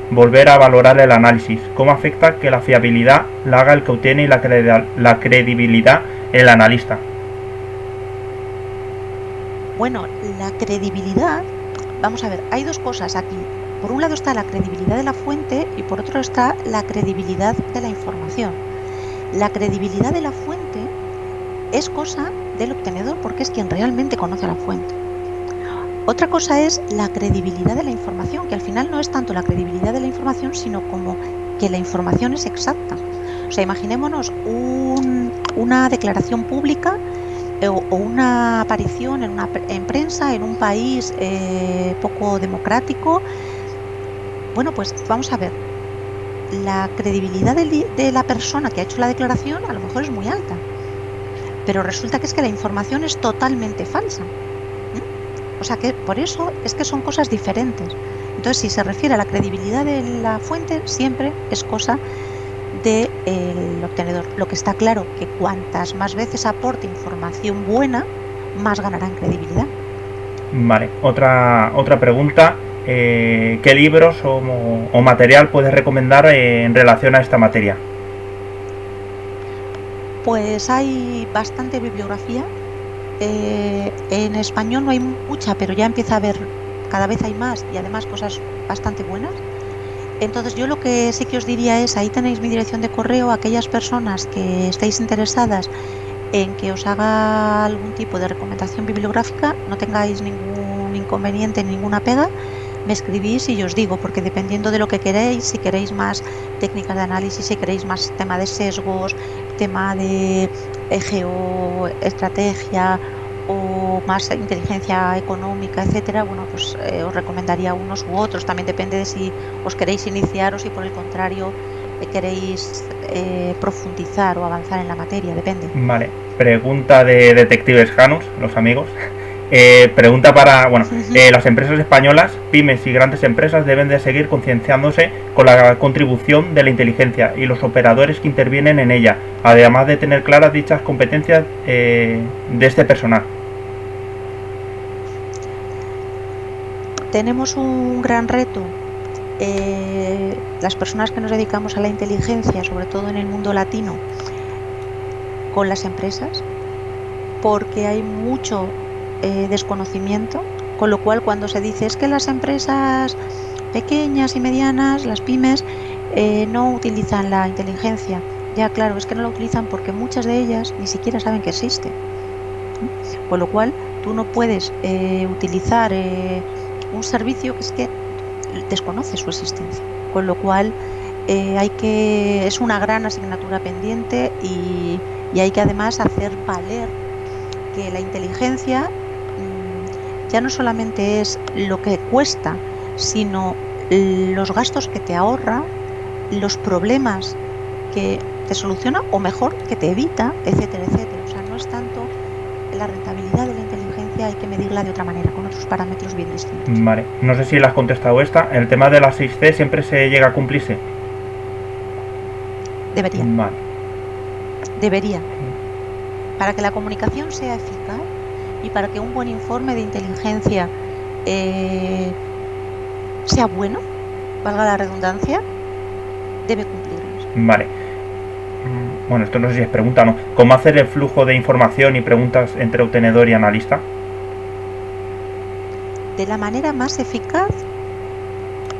volver a valorar el análisis. ¿Cómo afecta que la fiabilidad la haga el que obtiene y la credibilidad el analista? Bueno, la credibilidad, vamos a ver, hay dos cosas aquí. Por un lado está la credibilidad de la fuente y por otro está la credibilidad de la información. La credibilidad de la fuente es cosa del obtenedor porque es quien realmente conoce la fuente. Otra cosa es la credibilidad de la información, que al final no es tanto la credibilidad de la información, sino como que la información es exacta. O sea, imaginémonos una declaración pública o una aparición en prensa en un país poco democrático. Bueno, pues vamos a ver. La credibilidad de la persona que ha hecho la declaración a lo mejor es muy alta, pero resulta que es que la información es totalmente falsa. O sea que por eso es que son cosas diferentes. Entonces, si se refiere a la credibilidad de la fuente, siempre es cosa del obtenedor. Lo que está claro que cuantas más veces aporte información buena, más ganará en credibilidad. Vale, otra pregunta. ¿Qué libros o material puedes recomendar en relación a esta materia? Pues hay bastante bibliografía. En español no hay mucha, pero ya empieza a haber, cada vez hay más y además cosas bastante buenas. Entonces yo lo que sí que os diría es, ahí tenéis mi dirección de correo, aquellas personas que estéis interesadas en que os haga algún tipo de recomendación bibliográfica, no tengáis ningún inconveniente, ninguna pega, me escribís y yo os digo, porque dependiendo de lo que queréis, si queréis más técnicas de análisis, si queréis más tema de sesgos, tema de geoestrategia o más inteligencia económica, etcétera, bueno, pues os recomendaría unos u otros. También depende de si os queréis iniciar o si por el contrario queréis profundizar o avanzar en la materia, depende. Vale, pregunta de Detectives Janus, los amigos. Pregunta para, las empresas españolas, pymes y grandes empresas deben de seguir concienciándose con la contribución de la inteligencia y los operadores que intervienen en ella, además de tener claras dichas competencias de este personal. Tenemos un gran reto las personas que nos dedicamos a la inteligencia, sobre todo en el mundo latino, con las empresas, porque hay mucho desconocimiento, con lo cual cuando se dice es que las empresas pequeñas y medianas, las pymes, no utilizan la inteligencia. Ya, claro, es que no la utilizan porque muchas de ellas ni siquiera saben que existe. Con lo cual, tú no puedes utilizar un servicio que es que desconoce su existencia. Con lo cual, es una gran asignatura pendiente y hay que además hacer valer que la inteligencia ya no solamente es lo que cuesta, sino los gastos que te ahorra, los problemas que te soluciona o mejor que te evita, etcétera, etcétera. O sea, no es tanto la rentabilidad de la inteligencia, hay que medirla de otra manera, con otros parámetros bien distintos. Vale, no sé si le has contestado esta. ¿El tema de las 6C siempre se llega a cumplirse? Debería. Vale. Debería. Para que la comunicación sea eficaz y para que un buen informe de inteligencia sea bueno, valga la redundancia, debe cumplirlos. Vale. Bueno, esto no sé si es pregunta o no. ¿Cómo hacer el flujo de información y preguntas entre obtenedor y analista? De la manera más eficaz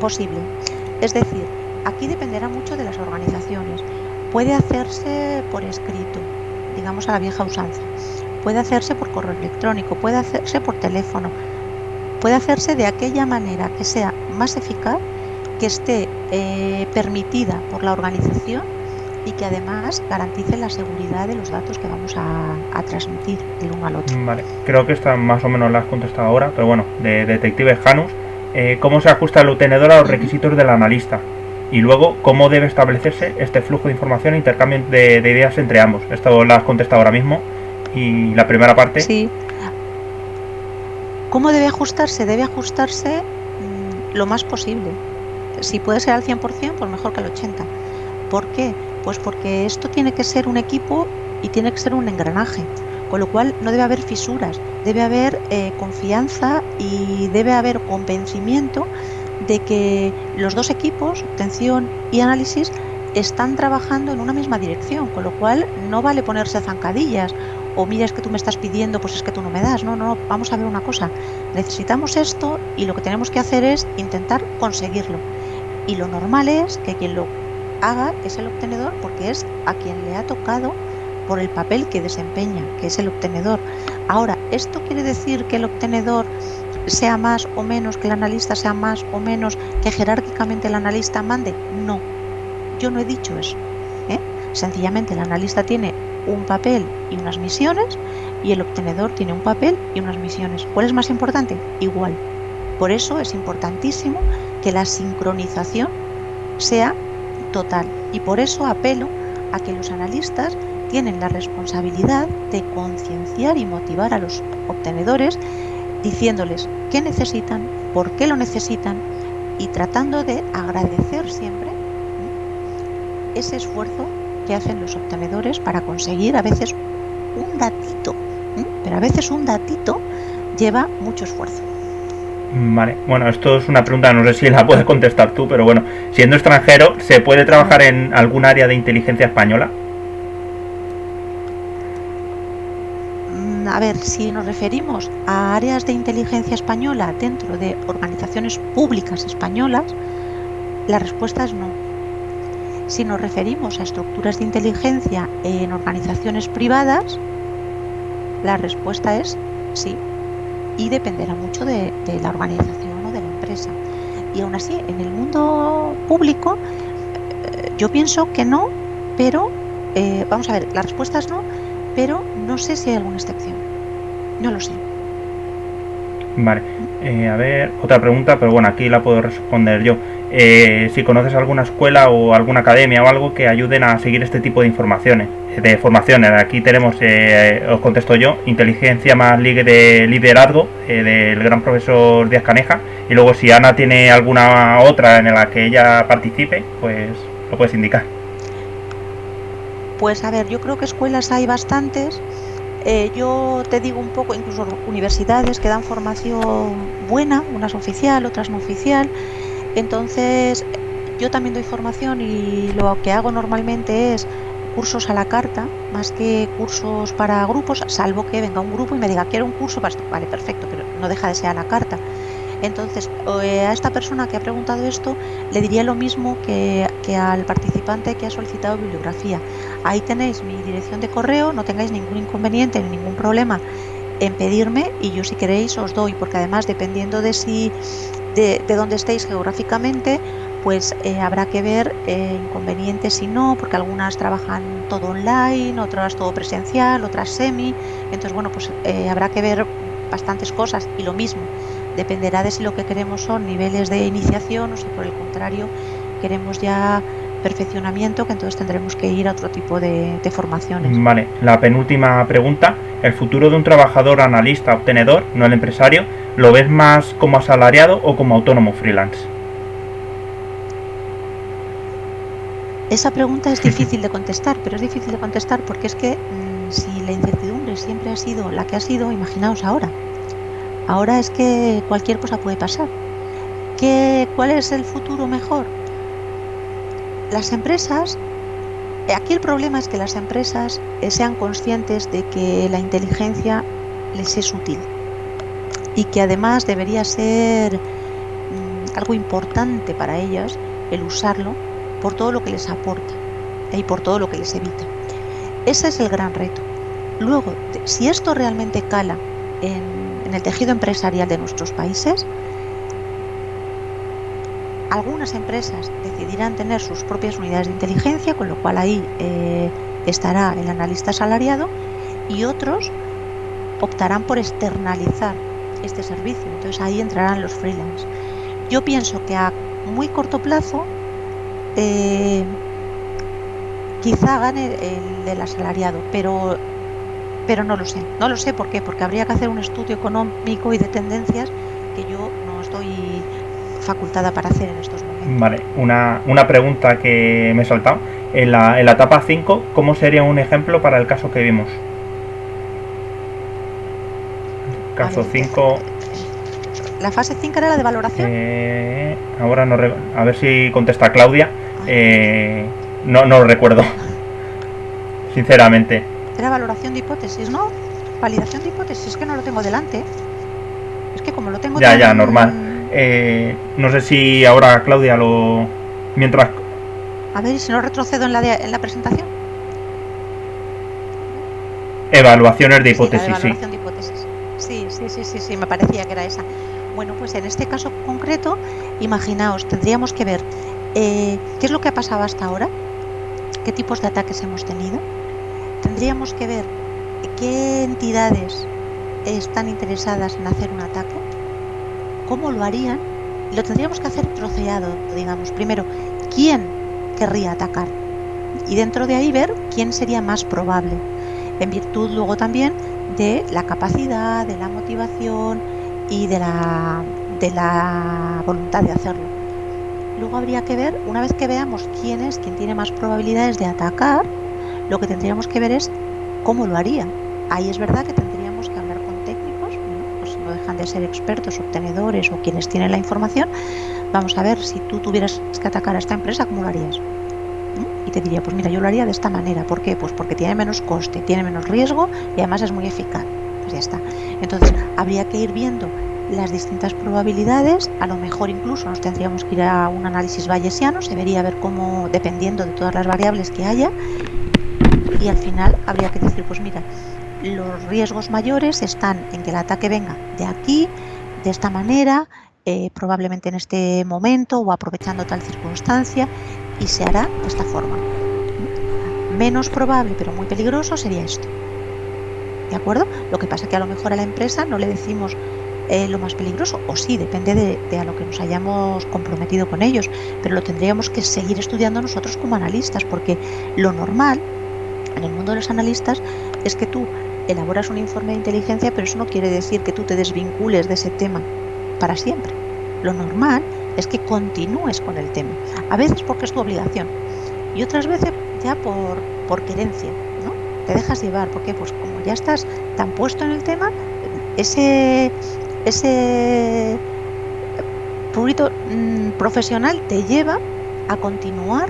posible. Es decir, aquí dependerá mucho de las organizaciones. Puede hacerse por escrito, digamos a la vieja usanza. Puede hacerse por correo electrónico, puede hacerse por teléfono. Puede hacerse de aquella manera que sea más eficaz, que esté permitida por la organización y que además garantice la seguridad de los datos que vamos a transmitir el uno al otro. Vale, creo que esta más o menos la has contestado ahora, pero bueno, de Detective Janus, ¿cómo se ajusta el obtenedor a los requisitos del analista? Y luego, ¿cómo debe establecerse este flujo de información e intercambio de ideas entre ambos? Esto lo has contestado ahora mismo. Y la primera parte... Sí. ¿Cómo debe ajustarse? Debe ajustarse lo más posible. Si puede ser al 100%, pues mejor que al 80%. ¿Por qué? Pues porque esto tiene que ser un equipo y tiene que ser un engranaje. Con lo cual no debe haber fisuras, debe haber confianza y debe haber convencimiento de que los dos equipos, obtención y análisis, están trabajando en una misma dirección, con lo cual no vale ponerse zancadillas o mira, es que tú me estás pidiendo, pues es que tú no me das. No, vamos a ver una cosa, necesitamos esto y lo que tenemos que hacer es intentar conseguirlo. Y lo normal es que quien lo haga es el obtenedor, porque es a quien le ha tocado por el papel que desempeña, que es el obtenedor. Ahora, ¿esto quiere decir que el obtenedor sea más o menos, que el analista sea más o menos, que jerárquicamente el analista mande? No, yo no he dicho eso, ¿eh? Sencillamente el analista tiene un papel y unas misiones y el obtenedor tiene un papel y unas misiones. ¿Cuál es más importante? Igual. Por eso es importantísimo que la sincronización sea total y por eso apelo a que los analistas tienen la responsabilidad de concienciar y motivar a los obtenedores diciéndoles qué necesitan, por qué lo necesitan y tratando de agradecer siempre ese esfuerzo que hacen los obtenedores para conseguir a veces un datito, pero a veces un datito lleva mucho esfuerzo. Vale, bueno, esto es una pregunta, no sé si la puedes contestar tú, pero bueno, siendo extranjero, ¿se puede trabajar en algún área de inteligencia española? A ver, si nos referimos a áreas de inteligencia española dentro de organizaciones públicas españolas, la respuesta es no. Si nos referimos a estructuras de inteligencia en organizaciones privadas, la respuesta es sí, y dependerá mucho de la organización o de la empresa. Y aún así, en el mundo público, yo pienso que no, pero vamos a ver, la respuesta es no, pero no sé si hay alguna excepción. No lo sé. Vale, a ver, otra pregunta, pero bueno, aquí la puedo responder yo. Si conoces alguna escuela o alguna academia o algo que ayuden a seguir este tipo de informaciones, de formaciones. Aquí tenemos, os contesto yo, inteligencia más de liderazgo del gran profesor Díaz Caneja, y luego si Ana tiene alguna otra en la que ella participe, pues lo puedes indicar. Pues a ver, yo creo que escuelas hay bastantes. Yo te digo un poco, incluso universidades que dan formación buena, unas oficial, otras no oficial. Entonces, yo también doy formación y lo que hago normalmente es cursos a la carta, más que cursos para grupos, salvo que venga un grupo y me diga, quiero un curso para esto. Vale, perfecto, pero no deja de ser a la carta. Entonces, a esta persona que ha preguntado esto, le diría lo mismo que al participante que ha solicitado bibliografía. Ahí tenéis mi dirección de correo, no tengáis ningún inconveniente ni ningún problema en pedirme y yo, si queréis, os doy, porque además, dependiendo de dónde estéis geográficamente, pues habrá que ver inconvenientes y no, porque algunas trabajan todo online, otras todo presencial, otras semi. Entonces, bueno, pues habrá que ver bastantes cosas, y lo mismo, dependerá de si lo que queremos son niveles de iniciación o si por el contrario queremos ya perfeccionamiento, que entonces tendremos que ir a otro tipo de formaciones. Vale, la penúltima pregunta. ¿El futuro de un trabajador analista obtenedor, no el empresario, lo ves más como asalariado o como autónomo freelance? Esa pregunta es difícil de contestar, pero es difícil de contestar porque es que si la incertidumbre siempre ha sido la que ha sido, imaginaos ahora. Ahora es que cualquier cosa puede pasar. ¿Cuál es el futuro mejor? Las empresas, aquí el problema es que las empresas sean conscientes de que la inteligencia les es útil y que además debería ser algo importante para ellas el usarlo por todo lo que les aporta y por todo lo que les evita. Ese es el gran reto. Luego, si esto realmente cala en el tejido empresarial de nuestros países, algunas empresas decidirán tener sus propias unidades de inteligencia, con lo cual ahí estará el analista asalariado, y otros optarán por externalizar este servicio. Entonces ahí entrarán los freelance. Yo pienso que a muy corto plazo quizá gane el del asalariado, pero no lo sé. No lo sé, ¿por qué? Porque habría que hacer un estudio económico y de tendencias que yo no estoy facultada para hacer en estos momentos. Vale, una pregunta que me he saltado. En la etapa 5, ¿cómo sería un ejemplo para el caso que vimos? Caso 5. La fase 5 era la de valoración. Ahora no, a ver si contesta Claudia. No lo recuerdo, sinceramente. Era valoración de hipótesis, ¿no? Validación de hipótesis, es que no lo tengo delante. Es que como lo tengo ya, normal. No sé si ahora Claudia lo... Mientras... A ver, ¿y si no retrocedo en la presentación? Evaluaciones de hipótesis, sí. Evaluación de hipótesis. Sí, me parecía que era esa. Bueno, pues en este caso concreto, imaginaos, tendríamos que ver qué es lo que ha pasado hasta ahora, qué tipos de ataques hemos tenido. Tendríamos que ver qué entidades están interesadas en hacer un ataque, cómo lo harían, y lo tendríamos que hacer troceado, digamos. Primero, ¿quién querría atacar? Y dentro de ahí ver quién sería más probable, en virtud luego también de la capacidad, de la motivación y de la voluntad de hacerlo. Luego habría que ver, una vez que veamos quién tiene más probabilidades de atacar, lo que tendríamos que ver es cómo lo haría. Ahí es verdad que tendríamos que hablar con técnicos, pues no dejan de ser expertos, obtenedores o quienes tienen la información. Vamos a ver, si tú tuvieras que atacar a esta empresa, ¿cómo lo harías? Y te diría, pues mira, yo lo haría de esta manera. ¿Por qué? Pues porque tiene menos coste, tiene menos riesgo y además es muy eficaz. Pues ya está. Entonces habría que ir viendo las distintas probabilidades. A lo mejor incluso nos tendríamos que ir a un análisis bayesiano, se vería a ver cómo, dependiendo de todas las variables que haya, y al final habría que decir, pues mira, los riesgos mayores están en que el ataque venga de aquí, de esta manera, probablemente en este momento o aprovechando tal circunstancia, y se hará de esta forma. Menos probable pero muy peligroso sería esto. ¿De acuerdo? Lo que pasa es que a lo mejor a la empresa no le decimos lo más peligroso, o sí, depende de a lo que nos hayamos comprometido con ellos, pero lo tendríamos que seguir estudiando nosotros como analistas, porque lo normal en el mundo de los analistas es que tú elaboras un informe de inteligencia, pero eso no quiere decir que tú te desvincules de ese tema para siempre. Lo normal es que continúes con el tema, a veces porque es tu obligación y otras veces ya por querencia, ¿no? Te dejas llevar, porque pues como ya estás tan puesto en el tema, ese prurito profesional te lleva a continuar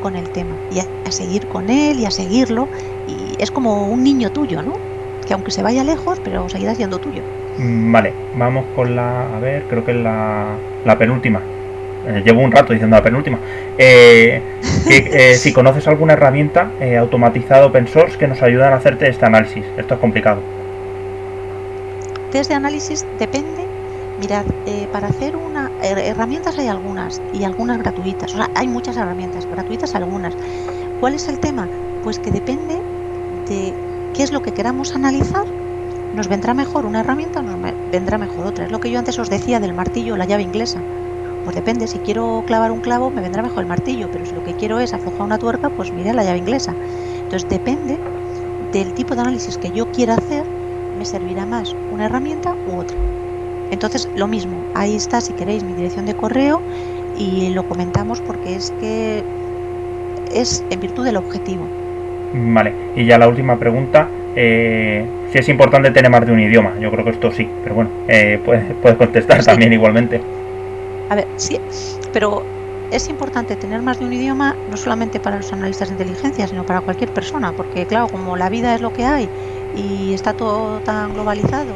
con el tema y a seguir con él y a seguirlo, y es como un niño tuyo, ¿no? Que aunque se vaya lejos, pero seguirá siendo tuyo. Vale, vamos con la... A ver, creo que es la penúltima. Llevo un rato diciendo la penúltima. Si conoces alguna herramienta automatizada open source que nos ayude a hacerte este análisis. Esto es complicado. Test de análisis depende. Mirad, para hacer herramientas hay algunas, y algunas gratuitas. O sea, hay muchas herramientas, gratuitas algunas. ¿Cuál es el tema? Pues que depende de qué es lo que queramos analizar. Nos vendrá mejor una herramienta o nos vendrá mejor otra. Es lo que yo antes os decía del martillo o la llave inglesa. Pues depende, si quiero clavar un clavo me vendrá mejor el martillo, pero si lo que quiero es aflojar una tuerca, pues mira la llave inglesa. Entonces depende del tipo de análisis que yo quiera hacer, me servirá más una herramienta u otra. Entonces lo mismo, ahí está si queréis mi dirección de correo y lo comentamos, porque es que es en virtud del objetivo. Vale, y ya la última pregunta, si es importante tener más de un idioma. Yo creo que esto sí, pero bueno, puedes contestar sí. También igualmente. A ver, sí, pero es importante tener más de un idioma, no solamente para los analistas de inteligencia, sino para cualquier persona, porque claro, como la vida es lo que hay y está todo tan globalizado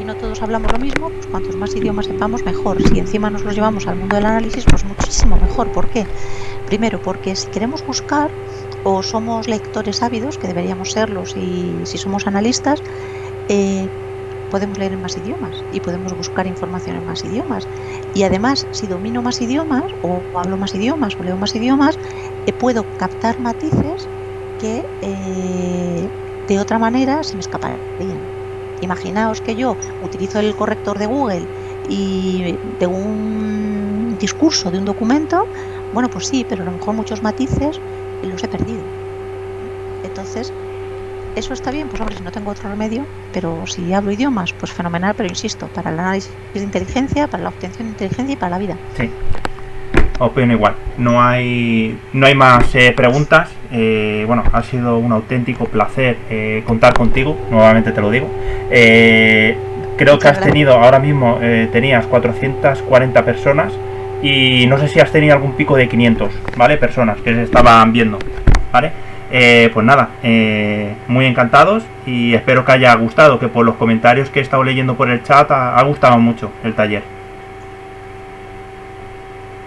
y no todos hablamos lo mismo, pues cuantos más idiomas sepamos, mejor. Si encima nos los llevamos al mundo del análisis, pues muchísimo mejor. ¿Por qué? Primero, porque si queremos buscar o somos lectores ávidos, que deberíamos serlos, y si somos analistas, podemos leer en más idiomas y podemos buscar información en más idiomas. Y además, si domino más idiomas, o hablo más idiomas, o leo más idiomas, puedo captar matices que de otra manera se me escaparían. Imaginaos que yo utilizo el corrector de Google y de un discurso, de un documento, bueno, pues sí, pero a lo mejor muchos matices los he perdido. Entonces, ¿eso está bien? Pues hombre, si no tengo otro remedio, pero si hablo idiomas, pues fenomenal, pero insisto, para el análisis de inteligencia, para la obtención de inteligencia y para la vida. Sí, opino igual. No hay más preguntas. Bueno, ha sido un auténtico placer contar contigo, nuevamente te lo digo. Creo que has tenido, ahora mismo tenías 440 personas y no sé si has tenido algún pico de 500, ¿vale? Personas que se estaban viendo, ¿vale? Pues nada, muy encantados y espero que haya gustado, que por los comentarios que he estado leyendo por el chat ha gustado mucho el taller.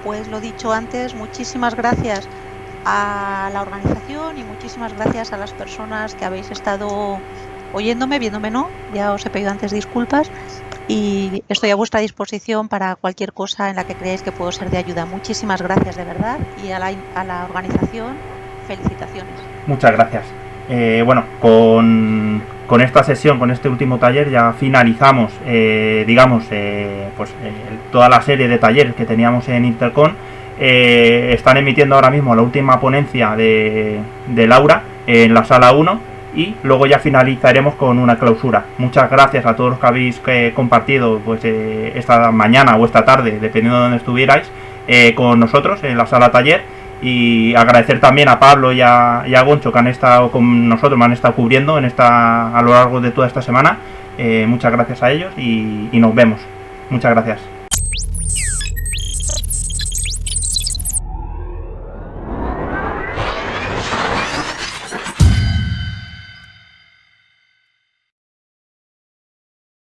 Pues lo dicho antes, muchísimas gracias a la organización y muchísimas gracias a las personas que habéis estado oyéndome, viéndome no, ya os he pedido antes disculpas y estoy a vuestra disposición para cualquier cosa en la que creáis que puedo ser de ayuda. Muchísimas gracias de verdad, y a la organización, felicitaciones. Muchas gracias. Bueno, con esta sesión, con este último taller, ya finalizamos, toda la serie de talleres que teníamos en Intercon. Están emitiendo ahora mismo la última ponencia de Laura en la sala 1 y luego ya finalizaremos con una clausura. Muchas gracias a todos los que habéis compartido pues, esta mañana o esta tarde, dependiendo de donde estuvierais, con nosotros en la sala taller. Y agradecer también a Pablo y a Goncho, que han estado con nosotros, me han estado cubriendo a lo largo de toda esta semana. Muchas gracias a ellos y nos vemos. Muchas gracias.